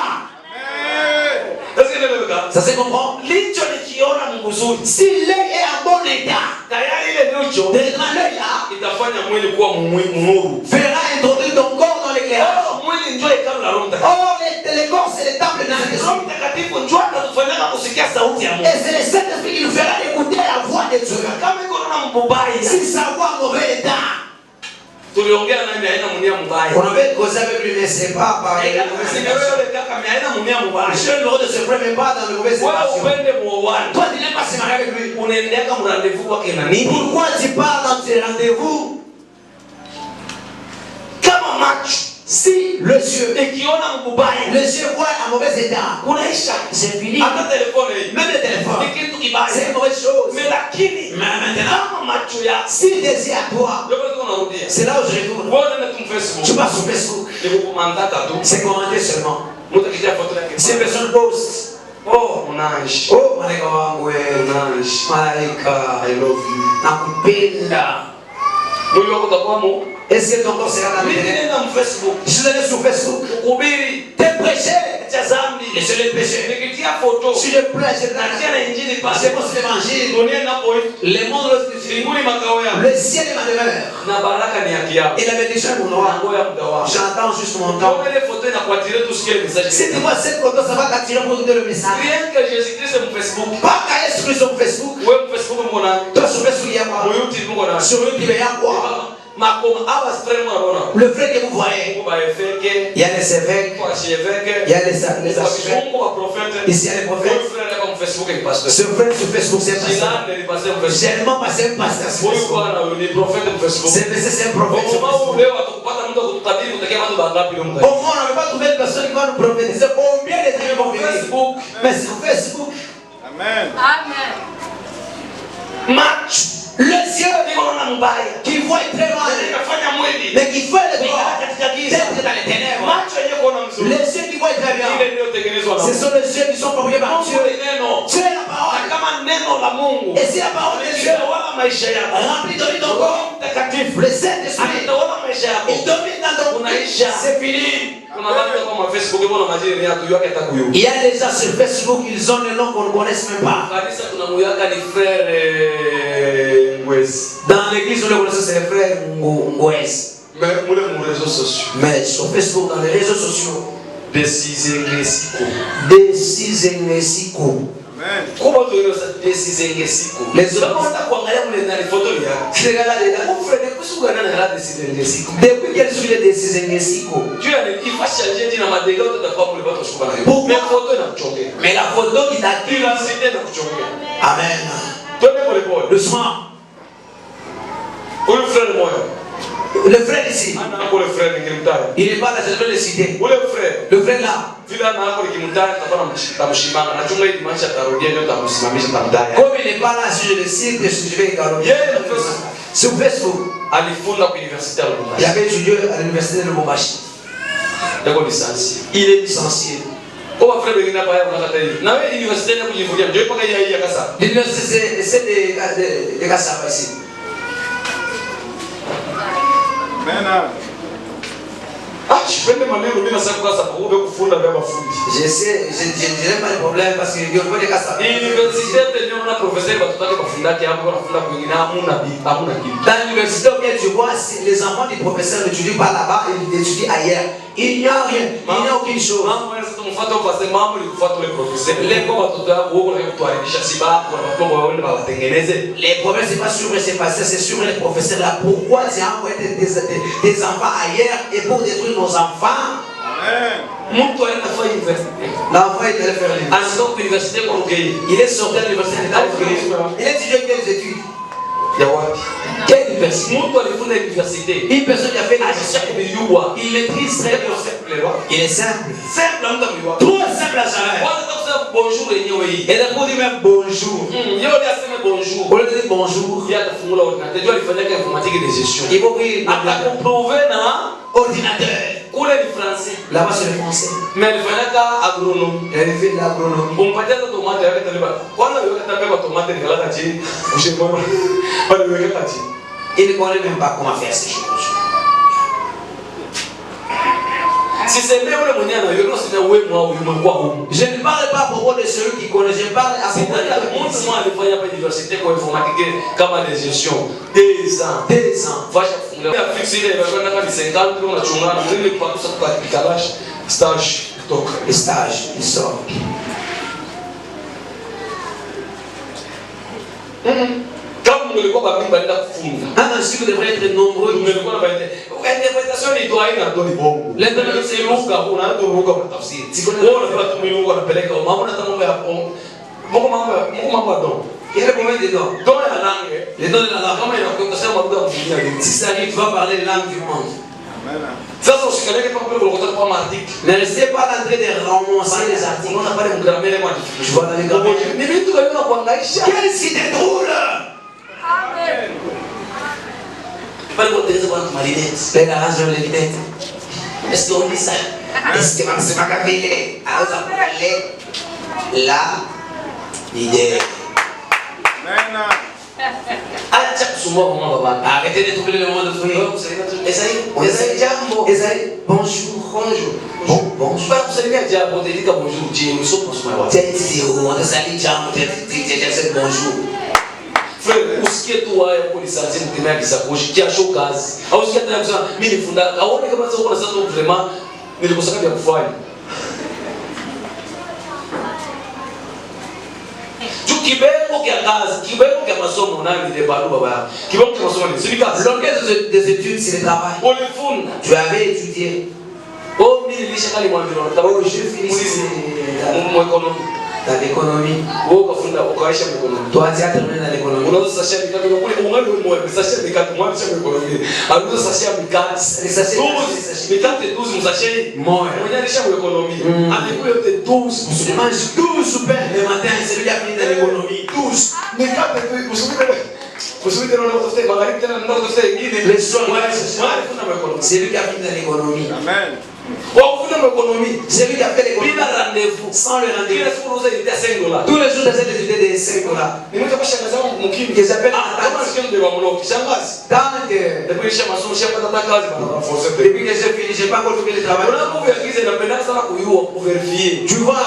Est-ce que vous avez Ça se comprend? licho likiona Mungu zuri, Si l'œil est en bon état, tayari ile licho directement l'œil là itafanya mwili kuwa nuru. fera introduire ton corps dans l'éclairage. Oh, mwili ndio hekalu la Roho Mtakatifu. Or, le corps c'est le temple de Roho Saint-Esprit. Mtakatifu ndio atatufanyaka kusikia sauti ya Mungu. Et c'est le Saint-Esprit qui nous fera écouter la voix de Dieu. Kama iko na mbaya, Si sa voix en mauvais état, tuliongea nani haina munia mbaya. on avait causé avec lui, mais c'est pas par les mauvaises intentions. Wewe kaka haina munia mbaya. Je ne me se prenne pas dans les mauvaises Wewe intentions. upende muoane. Toi, tu n'aimes pas se marier avec lui. Unaendeka mrandevous kwake na nini? Pourquoi tu pars dans tes rendez-vous? Kama macho Si le yeux, ikiona mbaya, les yeux voient en mauvais état, kunaisha. c'est fini. Hata telefone hii. Même le téléphone, Ni kitu kibaya. c'est une mauvaise chose. Mais lakini Mais maintenant, kama macho yako si tes yeux à toi, ndio basi unarudia. c'est là où je retourne. Wewe unaenda tu Tu Facebook. vas sur Facebook, Ni kukumandaka tu. c'est commenter seulement. Mtu akija foto yake. Si une personne poste, Oh, mnaishi. oh, malaika wangu wewe, Mnaishi. malaika, I love you. nakupenda. Mwili wako utakuwa mu. Est-ce que ton corps sera dans Mimi les ténèbres? nenda mu Facebook. Je suis allé sur Facebook, Kuhubiri t'es prêché, cha zambi. et c'est le péché. Nikitia foto. Si je prêche, je Natia na injili pale. c'est pour l'évangile. Dunia inapoenda. Le monde, Mbinguni makao yako. le ciel est ma demeure. Na baraka ni haki yako. Et la bénédiction est mon droit. Ngoja muda wako. J'attends juste mon temps. Kama ile foto inakuatilia tu sikie message. Si tu vois cette photo, ça va t'attirer pour donner le message. Rien que Jésus-Christ mu Facebook. Pas qu'à exclure sur Facebook. Wewe mu Facebook mko nani? Toi, sur Facebook, il y a Mu quoi? YouTube mko nani? Sur YouTube, il y a quoi? Makoma aba streng mwana. Le frère que vous voyez, Mungu ba efeke. il y a les évêques, Kwa sheveke. il y a les archevêques. Mungu wa prophète. Ici, il y a les prophètes. Wewe frère kama Facebook ni pastor. Ce frère sur Facebook, c'est un pasteur. Jilande ni pastor mu Facebook. Généralement, passé un pasteur sur Huyu Facebook. bwana ni prophet mu Facebook. C'est un prophète sur Kwa Facebook. sababu leo atakupata mtu akutabiri utakia watu wangapi leo mtaki. Au moins, on n'avait pas trouvé de personne qui va nous prophétiser combien de temps ils vont venir. Facebook. Mais sur Facebook, Amen. Amen. Macho. les yeux Niko naona mbaya. qui voient très mal, Inafanya mwili. mais qui font le Kuingia droit katika giza. d'être dans les ténèbres. Macho yenyewe kuona mzuri. Les yeux qui voient très bien, Ile ndio tengenezwa na ce Mungu. sont les yeux qui sont propriés par Dieu. Mungu ni neno. Dieu est la Na parole. kama neno la Mungu Et si la parole de Dieu litawala maisha yako, remplit de ton corps, Roho Mtakatifu le Saint-Esprit, alitawala maisha yako, il domine dans ton unaisha. c'est fini. Kuna watu kama Facebook mbona majini yatu yake atakuyo. Il y a des gens sur Facebook, ils ont le nom qu'on ne connaisse même pas. Kanisa tunamuyaka ni frère Ngwezi. Dans l'église, on le connaît, c'est le frère Ngouès. Mais mule mu réseaux sociaux. Mais sur Facebook, dans les réseaux sociaux, Desizenge siko. Desizengesiko. Comment tu veux ça décider siku? Les autres on t'a kuangalia mule ndani photo ya. Sigala de la confrère kusugana na la décider siku. Depuis qu'elle suit les décisions siku. Dieu il va changer dina madega utakuwa mule watu shukana. Mais photo na kuchongea. Mais la photo qui t'attire la cité na kuchongea. Amen. Donnez moi le bol. Doucement. Où le frère moi? Le frère ici. Le frère il n'est pas là, je vais le citer. Où le frère? Le frère là. Comme il n'est pas là, si je le cite, je vais égaler. Sur Facebook, il avait étudié à l'université de Lubumbashi. Il est licencié. L'université, c'est de Kassava ici. Je sais, je dirais pas le problème parce que je veux des cas. L'université, on a professeur dans l'université, tu vois, les enfants du professeur n'étudient pas là-bas, ils étudient ailleurs. Il n'y a rien, il n'y a aucune chose. Les problèmes, c'est pas sur les passés, c'est sur les professeurs là. Pourquoi ils envoient des enfants ailleurs et pour détruire nos enfants? L'enfant est allé faire l'université. Il est sorti de l'université. Il est étudié quelles études? Quelle université? Une personne qui a fait l'université. Il maîtrise très bien. Il est simple. Trop simple à jamais. Bonjour. Et là, pour dire même bonjour. Pour lui dire bonjour. Il faut qu'il prouver dans ordinateur. Là-bas c'est le français. Mais il fallait agronome. Il avait fait de l'agronomie. On peut dire que tomate avec le bas. Quand on veut taper la tomate de la tati, je vois pas le veut tati. Il ne connaît même pas comment faire ces choses. Si c'est bien le moyen là, c'est un ouais moi ou moi. Je ne parle pas à propos de celui qui connaît, je parle à propos de la montre-moi il faut y avoir université pour informatique comme des gestion. 2 ans. Il a fixé les 50 on a chungana, on ne pas tout ça pour calage, stage, donc stage, il sort. Comme nous le voyons pas bien dans fond. Si vous devrez être nombreux, nous le voyons pas. L'interprétation il doit être dans les bons. L'interprétation c'est Luka, on a tout Luka pour tafsir. Si vous ne voulez pas tout Luka, on appelle comme maman n'a pas mon il y a combien de noms? Dans la langue. Les noms de la langue. Comment il y a ça si ça arrive, tu vas parler les langues du monde. Ça, c'est aussi quelqu'un qui parle pour le côté de l'article. Ne restez pas en train de ramasser les articles. On n'a pas de grammaire. Je vois dans les grammaires. Mais tu vas voir quelle cité drôle. Amen. Pas le côté de ma lunette. C'est la race de la lunette. Est-ce qu'on dit ça? Est-ce que c'est ma capille? Alors, ça peut aller là. L'idée. Arrêtez de troubler le monde de fruits. Esaïe, bonjour. Bonjour. Vous savez bien dire bonjour. Dieu, nous sommes bonjour. Frère, où est-ce que tu as pour les sentir que tu as dit ça? Tu as chaud gaz. Où est-ce que tu as dit ça? Mais il faut vraiment, mais le conseil bien pour faire. Kibeko kia kazi, kibeko kia masomo na ni debalo baba. Kibeko kia masomo ni sika. L'orgueil des études c'est le travail. On le fond. Tu avais étudié. Oh, mais il cherche les moyens de l'environnement. Je finis mon économie. Dans l'économie. Oh, quand funda au cahier de l'économie. Toi tu as terminé dans l'économie. On a sachet de 4 mois, on a le mois, sachet de 4 mois sur l'économie. Alors sachet de 4, les sachets 12, mais quand tu 12 mon sachet, moi, on a déjà l'économie. Avec vous tu 12, je mange 12 pain le matin, c'est lui qui a fini dans l'économie. 12. Mais quand tu vous savez dans notre tête, Margarita dans notre tête, les soins, c'est lui qui a fini dans l'économie. Amen. Oh, vous dans l'économie, c'est lui qui a fait l'économie. Il a rendez-vous, sans le rendez-vous. Tous les jours, j'essaie d'étudier des 5 dollars. Mais moi, je suis qui s'appelle depuis que j'ai fini, je n'ai pas encore fait le travail. Tu vois,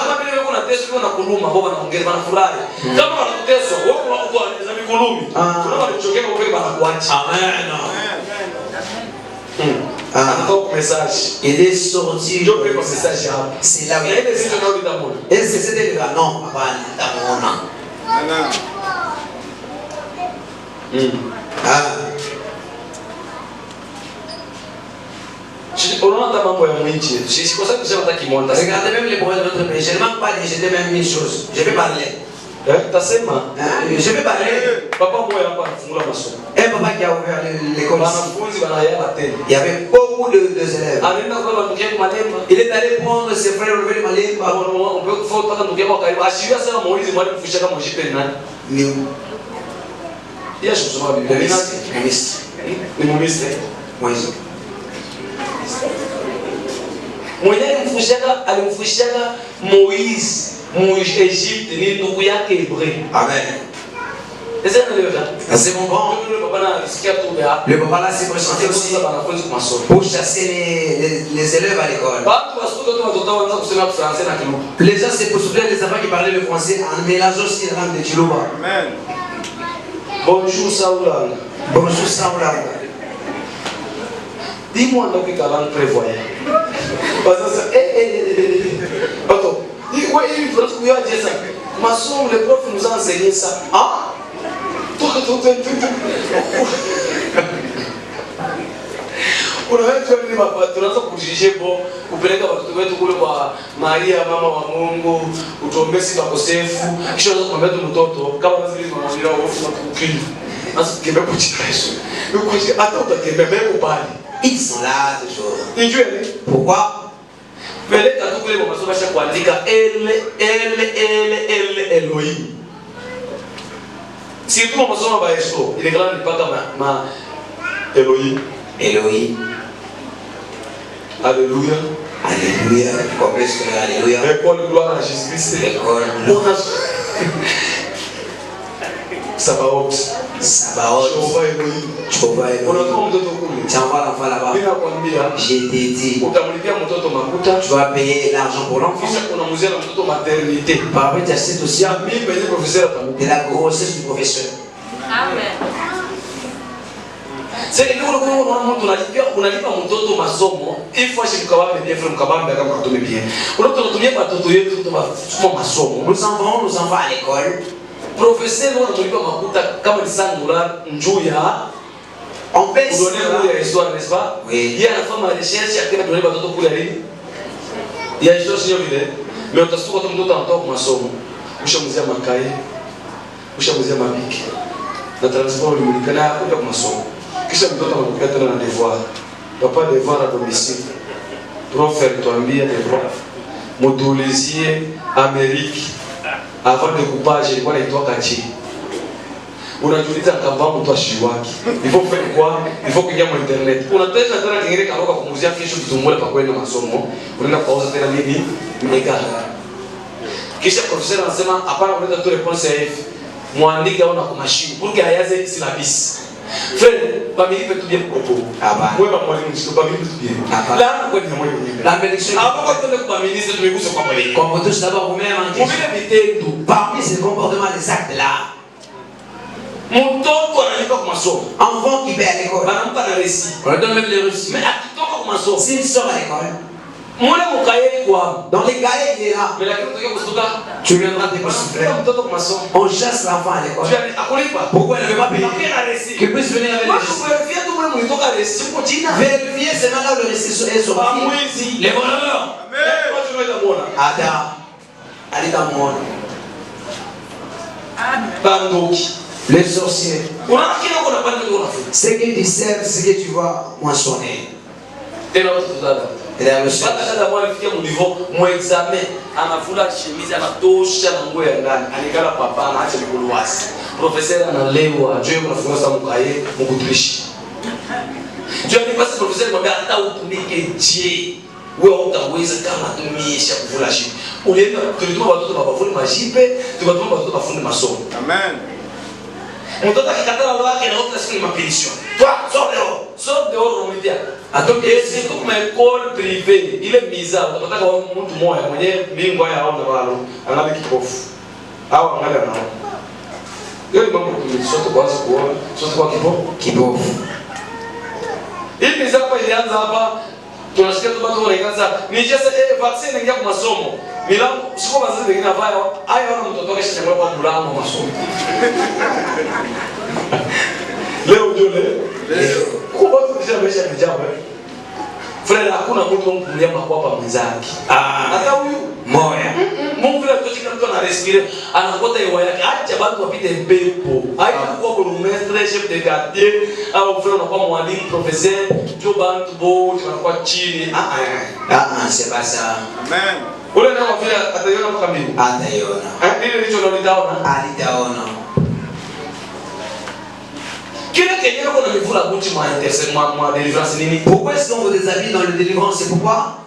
Anatoka message. Il est sorti. Ndio kwa message hapo. C'est là où Na ile sio ndio ndamona. Est-ce que c'était le cas? Non, papa, ndamona. Unaona mambo ya mwinchi. Sisi kwa sababu tunasema hata kimonda. Regardez même les problèmes de notre pays. Je ne manque pas de jeter même une chose. Je vais parler. Tasema. Je vais parler. Papa moya hapa anafungula masomo. Un papa qui a ouvert l'école. Wanafunzi wanayaba tena. Il y avait beaucoup d'élèves. Anaenda kwa bandukia kwa Malemba. Il est allé prendre ses frères relever le Malemba. On peut faut pas ndukia kwa karibu. Ashiria sana Moizi mwalimu mfusha kama mjipe nani? Ni Yesu kusoma Biblia. Ni mumisri. Moïse. Mwenye alimfushaka Moïse Egypte ni ndugu yake Hebreu. Amen. C'est mon grand. Le papa là s'est présenté aussi pour chasser les élèves à l'école. Les gens s'est postulé les enfants qui parlaient le français en mélangeant aussi la langue de Chiluba. Amen. Bonjour Saoulanga. Bonjour Saoulanga. Dis-moi donc que langue prévoyait. Parce que attends, il faut dire ça. Maçon, le prof nous a enseigné ça. Ah? Unaweza ni baba tunaanza kujishie bo kupeleka watoto wetu kule kwa Maria mama wa Mungu utuombee si bakosefu kisha unaweza kumwambia tu mtoto kama nazili tunamwambia hofu na kukini basi kibe kuchikesho uko hata utakembe mbele pale. Ils sont là toujours. Nijue Pourquoi? Peleka tu kule kwa masomo ya kuandika Elohim. Si tu masomo ba Yesu ile kala nipaka ma Elohim. Elohim. Alléluia. Alléluia. Alléluia. École gloire à Jésus-Christ. École. Sabaoth. Sabaoth. Jehovah Elohim. Jehovah Elohim. Unatoa mtoto kule. Tu envoies l'enfant là-bas. Mimi nakwambia. J'ai dit. Utamlipia mtoto makuta. Tu vas payer l'argent pour l'enfant. Kisha unamuzia mtoto maternité. Par après tu achètes aussi mimi benye professeur atampa. de la grossesse du professeur. Amen. C'est que nous unalipa mtoto masomo ifo ashimkabambe bien frère mkabambe kama kutume bien. Unatumia watoto yetu kutuma masomo. Nous envoyons nos enfants à l'école. Professeur unatulipa makuta kama ni $100 njoo ya on paye ça. Donner pour l'histoire, n'est-ce pas? Oui. Il y a la femme à recherche qui a donné watoto kule ali. Il y a histoire sio vile. Mais utasuka tu mtoto anatoka kwa masomo. Ushamuzia makai. Ushamuzia mabiki. Na transport ulimlikana hapo kwa masomo. Kisha mtoto anakuja tena na devoir. Papa devoir à domicile. Prof tuambia devoir. Modulizie Amérique. Avant le découpage, ilikuwa inaitwa kachi. Unajiuliza kama mtu ashiwaki. Il faut faire quoi? Il faut kuingia kwa internet. Unataka tena kingine karoka kumuzia kesho tutumule pa kwenda masomo. Unaenda pauza tena nini? Mega. Kisha professeur anasema hapana, unaleta tu response ya hivi. Muandike au na kumashini. Pour que ayaze syllabus. Frère, bamilipe tu bien propos. Wewe mwalimu mshiko bamilipe tu bien. Là kwa ni mwalimu. La bénédiction. Hapo kwa tende kwa ministre tumeguse kwa mwalimu. Comme tous d'abord vous-même en question. Parmi ces comportements, les actes là. Mtoto analipa kwa masomo. Enfant qui paie à l'école. Banampa na récit. On lui donne même les reçus. Mais akitoka kwa masomo. S'il sort à l'école. Mwana mukaye kwa. Dans les cahiers, il est là. Mais la kitu tokea kustuka. Tu viendras te souffler. Mtoto kwa masomo. On chasse l'enfant à l'école. Tu akulipa. Pourquoi elle ne veut pas payer? Pia na récit. Que puisse venir avec les reçus. Vérifier tout le monde toka récit kwa jina. Vérifier seulement là où le reçu est sorti. Mwezi. Les voleurs. Amen. Kwa tunaenda muona. Ada. Alita muona. Bandoki. Les sorciers. Unaona kile uko napanda ndio unafanya. Ce qu'ils disent, ce que tu vas mentionner. Tena tutadada. Et la reçu. Bata dada mwa alifikia mu niveau mu examen anavula chemise anatosha na nguo ya ndani alikala papa anaacha mikono wazi. Professeur analewa, je unafunga sa mkaye mkutulishi. Je ni basi professeur mwambia hata utumike je. Wewe utaweza kama tumiesha kuvula shipe. Ulienda tulituma watoto bafuni majipe, tukatuma watoto bafuni masomo. Amen. Mtoto akikataa leo yake na wote siku ni mapinishio. Toi, sors dehors romitia. Atoke esi tu kwa école privée, ile miza utapata kwa mtu mmoja mwenye mbingu haya au na walo, angalia kipofu. Au angalia nao. Hiyo ni mambo tulisote kwanza kuona, sote kwa kipofu. Kipofu. Hii ni zapa ilianza hapa. Tunasikia tu watu wanaanza ni just vaccine inaingia kwa masomo. Milango siko baadhi wengine ambao haya wana mtoto kesho ni kwa mlango masomo. Leo ndio leo. Kwa watu kisha maisha ni jambo. Frère hakuna mtu mkulia makwapa mwenzake. Hata huyu moya. Mungu la toshika mtu ana respire, anakota hewa yake. Acha watu wapite pepo. Haitakuwa bourgmestre, chef de quartier, au frère unakuwa mwalimu, professeur, jo bantu bote wanakuwa chini. C'est pas ça. Amen. Ule ndio vile ataiona mpaka mimi. Ataiona. Ile ndicho ndio nitaona. Alitaona. Kile kenyewe kuna mivula buti mwa deliverance nini? Pourquoi est-ce qu'on vous déshabille dans le délivrance? C'est pourquoi?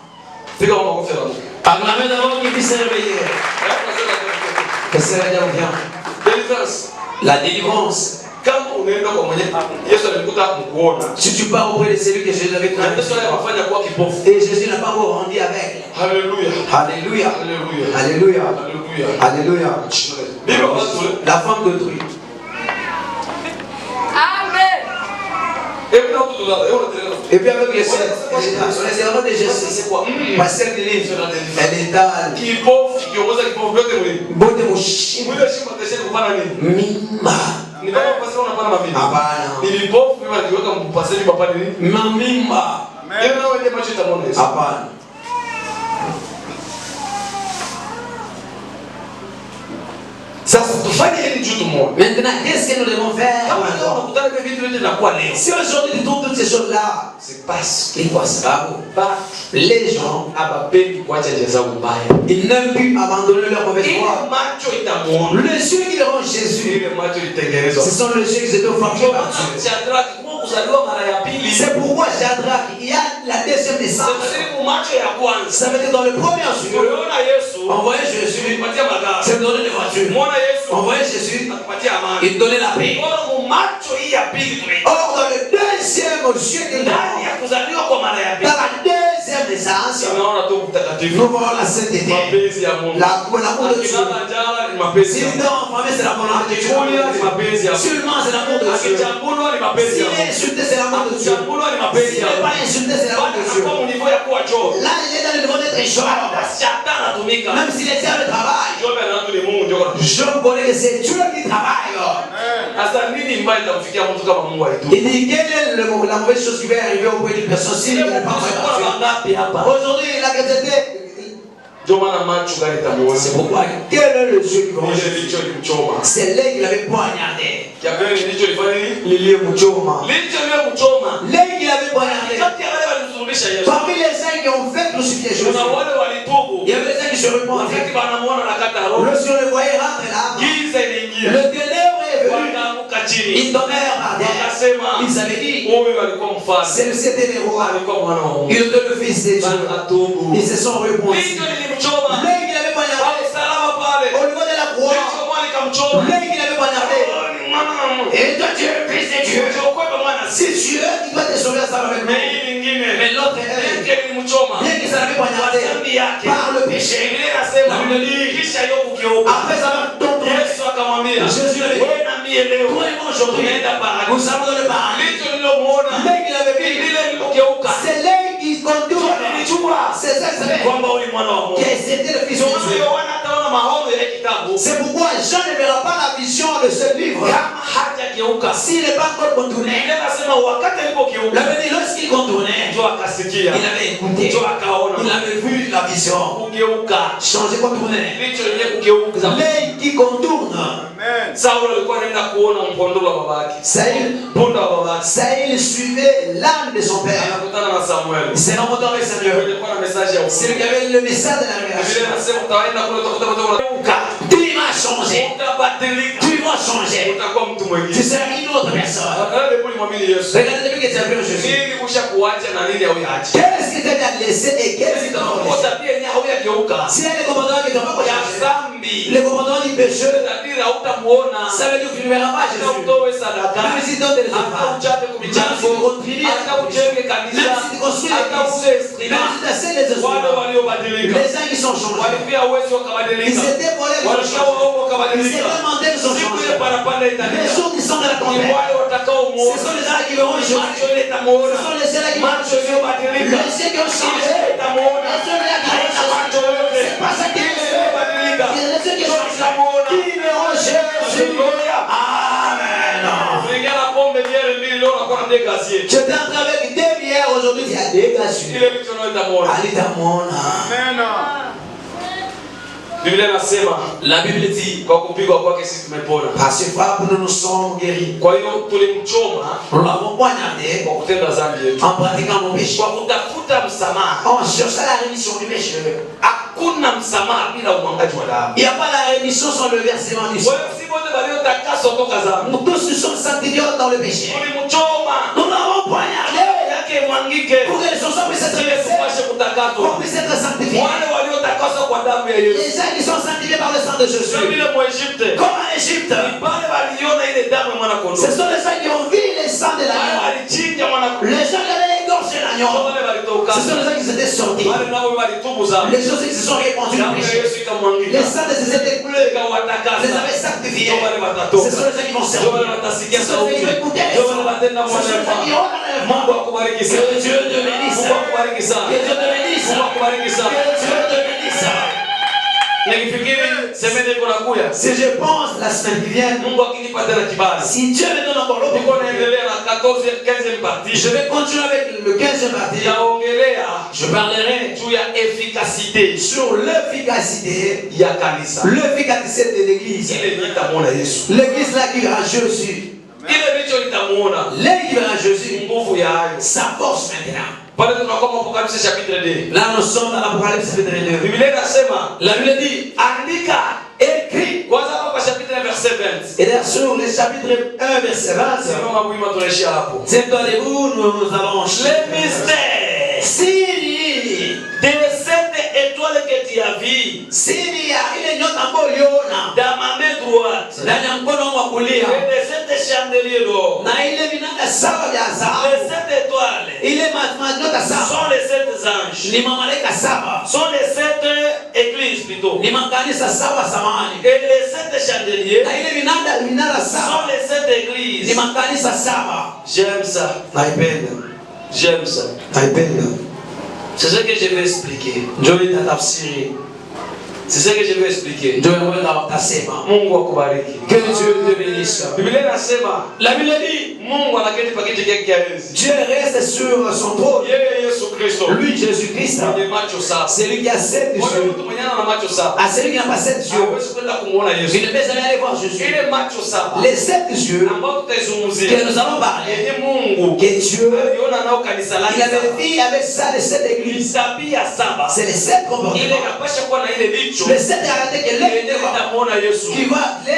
Fika kwa makofi la Mungu. Acclamez d'abord qu'il puisse se réveiller. Que cela vient. Délivrance. La délivrance. Kama unaenda kwa mwenye Yesu alikuta mkuona. Si tu pars auprès de celui que Jésus avait Na Yesu alifanya kuwa kipofu. et Jésus n'a pas encore rendu avec. Alléluia. Alléluia. Alléluia. Alléluia. Alléluia. Alléluia. Bible pastor. La femme d'autrui. Et puis avec les serments de Jésus, c'est quoi? Pasteur de livre, elle est dans Kipofu kiongoza kipofu yote mwili. Bote mushi. Mwili shima teshe kupana nini? Mimba. Ni kama pastor unapana mavini. Hapana. Ni vipofu mimi aliweka mpaseni papani nini? Mimba. Yeye ndio ndiye macho tamona Yesu. Hapana. Sasa tufanye hili juu tumoja. Maintenant, qu'est-ce que nous devons faire? Kama leo unakutana kwa vitu vyote vinakuwa leo. Si aujourd'hui tu trouves toutes ces choses-là, C'est parce c'est quoi ça? que Les gens, abapendi kuacha njia zao mbaya. ils n'aiment plus abandonner leur mauvaise Ile voie. macho itamuona. Les yeux qui verront Jésus, Ile macho itengenezwa. ce sont les yeux qui étaient frappés par Dieu. Shadrach kwa kuzaliwa mara ya pili. C'est pourquoi Shadrach, il y a la deuxième naissance. Sisi macho ya kwanza. Ça veut dire dans le premier jour, Uliona Yesu. on voyait Jésus, Alipatia magari. c'est donner des voitures. Muona Yesu. On voyait Jésus, Akupatia amani. il donnait la paix. Bora mu macho hii ya pili tunaita. Or, dans le deuxième yeux qu'il Ndani ya kuzaliwa kwa mara ya pili. dans la deuxième naissance, Tunaona tu mtakatifu. nous voyons la sainteté. Mapenzi ya Mungu. L'amour de Dieu. Akilala njala ni mapenzi Si ya nous Mungu. sommes en famille, c'est l'amour de Dieu. Akikulia ni mapenzi ya Mungu. Seulement, c'est l'amour de Dieu. Akichambulwa ni mapenzi S'il ya est Mungu. insulté, c'est l'amour de Dieu. Akichambulwa ni mapenzi S'il ya n'est Mungu. pas insulté, c'est l'amour de Dieu. Kwa niveau ya kuwa choo. Là, il est dans le niveau d'être chaud. Shetani anatumika. Même s'il est dans le travail. Job anaanza ni Mungu ndio. Je connais que c'est Dieu qui travaille. Sasa nini mbaya itamfikia mtu kama Mungu alitu? Il dit quelle est la mauvaise chose qui va arriver auprès d'une personne s'il n'est pas prêt. Aujourd'hui, il a quitté. Ndio maana macho gani tamuona. C'est pourquoi quel est le Dieu qui va Ile licho limchoma. c'est là qu'il avait poignardé. Kiabele licho lifanya nini? Lilie Muchoma. Licho lile mchoma. Là qu'il avait poignardé. Kati ya wale walimsulubisha Yesu. Parmi les gens qui ont fait crucifier Jésus, Kuna wale walitubu. il y avait des gens qui se repentaient. Wakati wanamuona na kata roho. Lorsqu'on le voyait rentrer là, Giza inaingia. le ténèbre est venu. Wakaanguka chini. Ils tombèrent par terre. Wakasema Ils avaient dit, huyu alikuwa mfalme. c'était les rois. Alikuwa mwana wa Mungu. Il était le fils de Dieu. Wakatubu. Ils se sont repentis. Licho lilimchoma. Là qu'il avait poignardé, Pale salama pale. au niveau de la croix, Licho mwana likamchoma. là qu'il avait poignardé. Oh, ni mwana wa Mungu. Et toi, tu es le fils de Dieu. Usiogope mwana. C'est Dieu qui doit te sauver ensemble avec Na nous. hii nyingine. Mais l'autre est Licho lilimchoma. bien qu'il s'en avait poignardé Dhambi yake. par le péché. Biblia inasema La Bible dit, kisha Yobu kugeuka. après avoir tombé, Yesu akamwambia, Jésus lui a dit, wewe na mie leo toi et moi aujourd'hui, tunaenda nous paradisi. sommes dans le paradis. Licho lilomuona Là qu'il avait vu, lile lilogeuka. c'est là qui contourne. Nilijua C'est ça que ça fait. kwamba uli mwana wa Mungu. Que c'était le fils de Ndio maana Dieu. Yohana ataona maono ya kitabu C'est pourquoi Jean ne verra pas la vision de ce livre kama hajageuka. s'il n'est pas encore contourné. Biblia inasema wakati alipogeuka L'avenir, lorsqu'il contournait, ndio akasikia, il avait écouté, ndio akaona. il avait vu la vision. Kugeuka Changer, contourner. licho lenye kugeuka. L'œil qui contourne. Amen. Saulo alikuwa anaenda kuona mpondolo wa babake, Saül, punda wa babake. Saül suivait l'âme de son père. Anakutana na Samuel. Il s'est rencontré avec Samuel. Alikuwa na message ya C'est lui ufunuo. qui avait le message de la Biblia révélation. inasema utaenda kule utakuta Tu vas changer. utabadilika. Tu vas changer. Utakuwa mtu Tu mwingine. seras une autre personne. Angalia ndipo nimwamini Yesu. Regardez depuis que tu as vu Jésus. Nini kusha kuacha na nini hauache? Qu'est-ce qui t'a laissé et qu'est-ce qui t'a Kwa laissé? tabia yenyewe hauyageuka. Si elle est commandant qui t'a pas Ya changé, dhambi. le commandant du péché, Tabia hautamuona. ça veut dire que tu ne verras pas Hata Jésus. utoe sadaka. Même si tu donnes des Hata offrandes, uchape même si kumichango. tu contribues, Hata ujenge kanisa. même si tu construis Hata use l'église, instruments. même si tu essaies les Wale instruments, waliobadilika. les gens qui sont changés, Walipia uwezo ils wakabadilika. étaient volés, ils ont Walishia changé. waongo wakabadilika. C'est le modèle sont changés. Les jours qui sont de la tempête, ce sont les gens qui verront Jésus. Ce sont les ceux qui verront Jésus. Les ceux qui ont changé. Les ceux-là qui ont changé. C'est pas ça qui est les ceux qui ont changé. Qui verront Jésus. Amen. J'étais en train avec 2 bières aujourd'hui, il y a 2 gars sur. Amen. La Bible dit parce que frère, nous sommes guéris. Nous l'avons poignardé en pratiquant nos péchés. On cherche la rémission du péché. Il n'y a pas la rémission sans le versement du sang. Nous tous nous sommes sanctifiés dans le péché. Nous l'avons poignardé pour que les choses puissent être versées, pour puisse être sanctifiés. Les gens qui sont sanctifiés par le sang de Jésus. Comme en Égypte. Ce sont les gens qui ont vu le sang de l'agneau. Les gens qui avaient égorgé l'agneau. Ce sont les gens qui s'étaient sortis. Les choses qui se sont répandues dans le péché. Les sangs de ces étaient bleus. Les avaient sanctifiés. Ce sont les gens qui vont servir. Ce sont les gens qui vont écouter les sangs. Ce sont les gens qui ont l'enlèvement. Que Dieu te bénisse. Que Dieu te bénisse. Que Dieu te bénisse. Si je pense la semaine qui vient, si Dieu me donne encore l'opportunité, je vais continuer avec le 15e partie. Je parlerai sur l'efficacité de l'église. L'église là qui verra Jésus. L'église qui verra Jésus. Sa force maintenant. Là nous sommes dans l'Apocalypse chapitre 2. La Bible dit écrit. Et là sur le chapitre 1 verset 20. C'est toi debout, nous allons les mystères. Signe de 7 étoiles que tu as vues. Signe ya ile nyota ambayo uliona dans ma main droite. ndani ya mkono wa kulia. Et de 7 chandeliers d'or. Na ile vinanda 7 vya dhahabu. Les 7 étoiles. Ile nyota 7 sont les 7 anges. ni mamalaika 7. Sont les 7 églises plutôt. Ni makanisa 7 samani. Et les 7 chandeliers. Na ile vinanda 7 sont les 7 églises. ni makanisa 7. J'aime ça. Naipenda. J'aime ça. Naipenda. C'est ce que je vais expliquer. Ndio nitatafsiri. C'est ce que je vais expliquer. Ndio nitasema. Mungu akubariki. Que Dieu te bénisse. Biblia inasema, La Bible dit, Mungu anaketi pa kiti chake cha enzi. Dieu reste sur son trône. Yeye Yesu Kristo. Lui Jésus-Christ. Mwenye macho saba. C'est lui qui a 7 Wewe yeux. mtu mwenye ana macho saba. À celui qui n'a pas 7 yeux, Hawezi kwenda kumuona Yesu. il ne peut jamais aller voir Jésus. Ile macho saba. Les 7 yeux ambao tutaizungumzia. que nous allons parler, Yenye Mungu. que Dieu, Aliona nao kanisa lake. il avait vu avec ça les 7 églises. Tabia saba. C'est les 7 Ile comportements. inapasha kuwa na ile licho. Les 7 caractères que l'un Yenye itamuona Yesu. qui verra Jésus.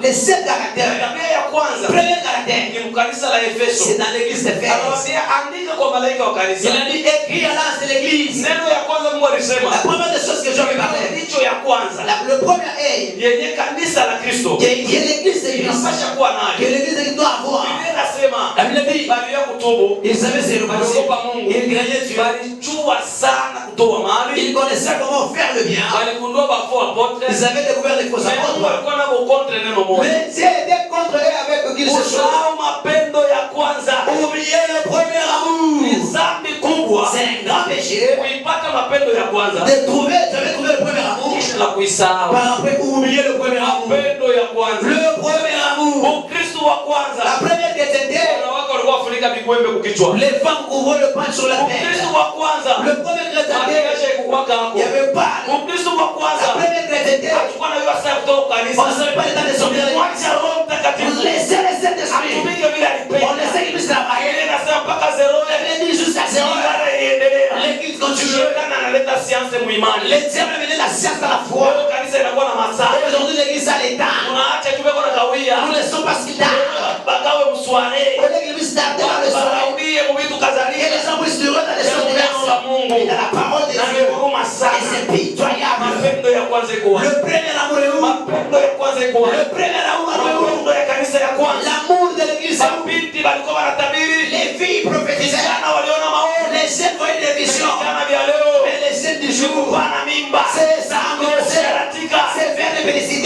Les 7 caractères. Tabia ya kwanza. Premier caractère, Ni mkanisa la Efeso. c'est dans l'église d'Éphèse. Anamwambia andika kwa malaika wa kanisa. Il a dit écrit à l'âge de l'église. Neno ya kwanza Mungu alisema. La première des choses que je vais parler, Licho ya kwanza. le premier est Yenye kanisa la Kristo. que l'église de Christ, Inapasha kuwa que nayo. l'église de Christ doit avoir. Biblia inasema. La Bible dit, Bali ya kutubu. ils savaient se repentir. Waliogopa Mungu. Ils craignaient Dieu. Walijua sana kutoa mali. Ils connaissaient comment faire le bien. Waligundua bafo apotre. Ils avaient découvert les faux Mungu apôtres. alikuwa nabo contre neno moja. Mais Dieu était contre eux avec qu'ils se chose. Usahau mapendo ya kwanza. Oubliez le premier amour. Ni dhambi kubwa. C'est un grand péché Kuipata mapendo ya kwanza. de trouver, j'avais trouvé le premier amour. Kisha la kuisahau. Par après, oublier le premier amour. Mapendo ya kwanza. Le premier amour. Ukristo wa kwanza. La première chrétienté, Wanawake walikuwa wafunika vigwembe kukichwa. les femmes couvraient le pain sur la Ukristo tête. wa kwanza. Le premier chrétienté, Makiaje kukwaka hapo. il n'y avait pas. Ukristo wa La kwanza. première chrétienté, Hatukuwa na hiyo saa kutoka on kanisa. ne savait pas l'état de son bien. Mwacha Roho On Mtakatifu. laissait les Saint-Esprit. Atumike vile On alipenda. laissait qu'il puisse travailler. Ile nasema mpaka zero. Elle dit jusqu'à 0 heures. Ibada iendelea. L'église continue. Shetani analeta sianse muimani. Les diables venaient la science dans la foi. Leo kanisa inakuwa na masaa. Aujourd'hui, l'église a l'état. Tunaacha tubeko na kawia. Nous laissons parce qu'il tard. Bagawe msware. Au lieu qu'il puisse tarder dans le soleil. Baraudie mu vitu Et kadhalika. les gens puissent heureux dans les choses diverses. Et dans la parole de Na Dieu. huruma Et sana. c'est pitoyable. Mapendo ya kwanza iko wapi? Le premier amour est où? Mapendo ya kwanza iko wapi? Le premier amour est où? Mapendo ya kanisa ya kwanza. L'amour de l'église est où? Mabinti walikuwa wanatabiri. Les filles prophétisaient. Vijana waliona maono. Les jeunes voyaient des visions. Vijana vya leo. Mais les jeunes du jour, Bana mimba. c'est s'engrosser. Kuseratika. C'est faire des félicitations.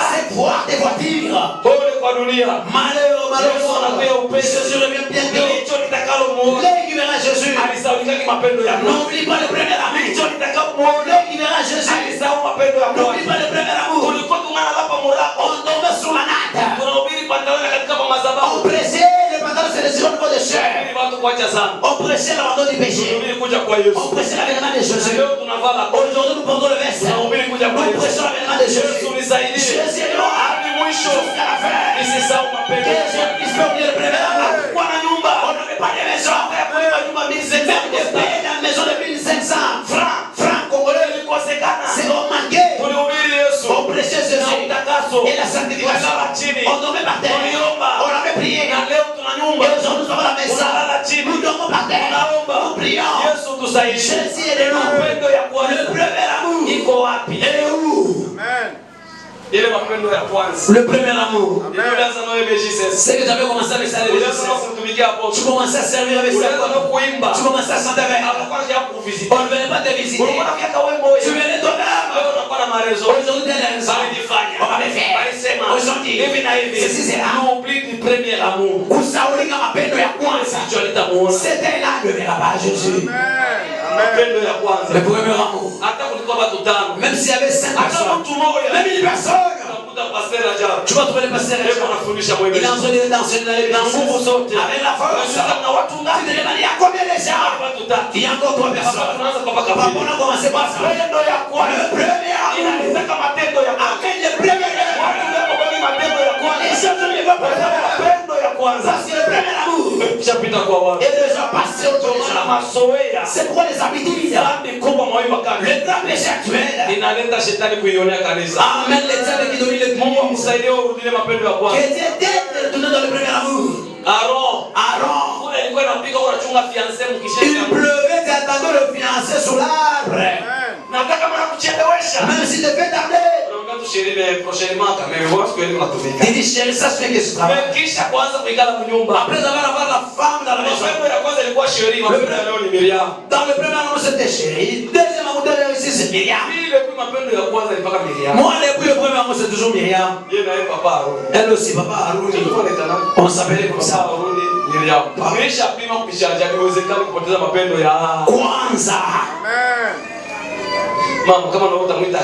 c'est voir des voitures. Pole kwa dunia. Malheur, Yesu anakuja upesi. Jésus revient bientôt. Hicho nitakalomuona. L'œil qui verra Jésus. Alisaulika mapendo ya Mungu. N'oublie pas le premier amour. Hicho nitakamuona. L'œil qui verra Jésus. Alisahau mapendo ya Mungu. N'oublie pas le premier amour. Tulikuwa tungana hapa murako. On tombe sur la natte. Tunahubiri pantaloni katika madhabahu. On pressait les pantalons sur les irones de chair. Tunahubiri watu kuacha sana. On pressait l'abandon du péché. Tunahubiri kuja kwa Yesu. On pressait l'avènement de Jésus. Leo tunavaa la koti. Aujourd'hui nous portons le veste. Tunahubiri kuja kwa Nous Yesu. pressons l'avènement de Jésus. Yesu nisaidie. Jésus est là. Hadi mwisho. Jusqu'à la fin. Nisisahau mapendo. Que je puisse pas oublier le premier amour. Kwa na nyumba. On n'avait pas de maison. Kulipa nyumba 1500 Même de payer dans la maison de 1500 francs. Francs congolais. ilikosekana. C'est remarqué. Tulihubiri Yesu. On prêchait Jésus. Na utakaso. Et la sanctification. Tunalala chini. On dormait par terre. Tuliomba. On avait prié. Na leo tuna nyumba. Et aujourd'hui nous avons la maison. Tunalala chini. Nous dormons par terre. Tunaomba. Nous prions. Yesu tusaidie. Jésus est de nous. Mapendo ya Le kwanza. premier amour. Iko wapi? Et où? Amen. Ile mapendo ya kwanza. Le premier amour. Ulianza na wewe Jesus. C'est que j'avais commencé avec ça. Ulianza na kutumikia hapo. Tu commençais à servir avec Ulianza na ça. kuimba. Tu commençais à chanter avec. Hapo kwanza ya kuvisiti. On ne venait pas te visiter. Ulikuwa unafiaka wimbo Tu wewe. venais toi-même. Leo unakuwa na marezo. Aujourd'hui, tu es dans le Alifanya. On avait fait. Alisema. Aujourd'hui, Hivi na hivi. ceci c'est là. N'oublie du premier amour. Kusaulika mapendo ya kwanza. Sicho alitamuona. C'était là ne verra pas Jésus. Amen. Mapendo ya kwanza. Le premier amour. Hata kulikuwa watu tano. Même s'il y avait 5 Hata personnes. mtu mmoja. Même une personne. Unakuta pastor ajabu. Tu vas trouver le pasteur. Hebu anafundisha mwewe. Il est en train d'enseigner dans les Na nguvu zote. avec la force. Na watu Tu ngapi? te demandes, il y a combien de gens? Watu tatu. Il y a encore 3 Hapa personnes. tunaanza kwa paka Papa, pili. on a commencé par ça. Mapendo ya Le kwanza. premier amour. Inalitaka matendo ya kwanza. Amen. Le premier amour. Watu wako kwa matendo ya kwanza. Les gens ne les voient pas. Mapendo ya kwanza. Parce que le premier amour Kishapita kwa watu. est déjà passé au Ndio maana temps. mazoea. C'est pourquoi les habitudes, Dhambi kubwa mwa hiyo wakati. le grand péché actuel, Inaleta shetani kuionea kanisa. amène les diables qui dominent le Mungu monde. akusaidie urudie mapendo ya kwanza. Que Dieu t'aide de retourner dans le premier amour. Aaron. Aaron, Kule ilikuwa inapika unachunga fiancé il mkisha. pleuvait, tu attendais le fiancé sur l'arbre. Amen. Nataka mwana kuchelewesha. Même s'il te fait tarder, Unaongea tu sherehe mais prochainement quand même watu kweli kunatumika. il dit chérie, ça se fait que je travaille. Kisha kwanza kuikala mnyumba. Après avoir la femme dans la maison, Mapendo ya kwanza ilikuwa sherehe, mapendo ya leo ni Miriam. dans le premier amour c'était chérie, deuxième amour ici c'est Myriam. Ile kwa mapendo ya kwanza ni mpaka Miriam. Moi, depuis le premier amour c'est toujours Myriam. Yeye na yeye papa Aaron. Elle aussi, papa Aruni. Ilikuwa ni tana. On s'appelait comme Papa ça. Aaron Miriam. Amesha pima kupishaje haiwezekani kupoteza mapendo ya Kwanza. Amen. mama kama unaota mwita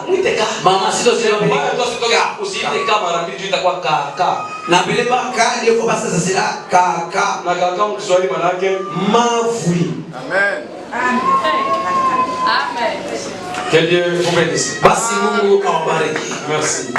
mwite ka. Mama sito sio Mama tu asitoke usiite kama mara mbili tu itakuwa ka. N'appelez pas K, il faut passer ça c'est là. K. Na kaka Kiswahili maana yake Mavui. Amen. que Dieu vous bénisse. Basi Mungu awabariki. Merci.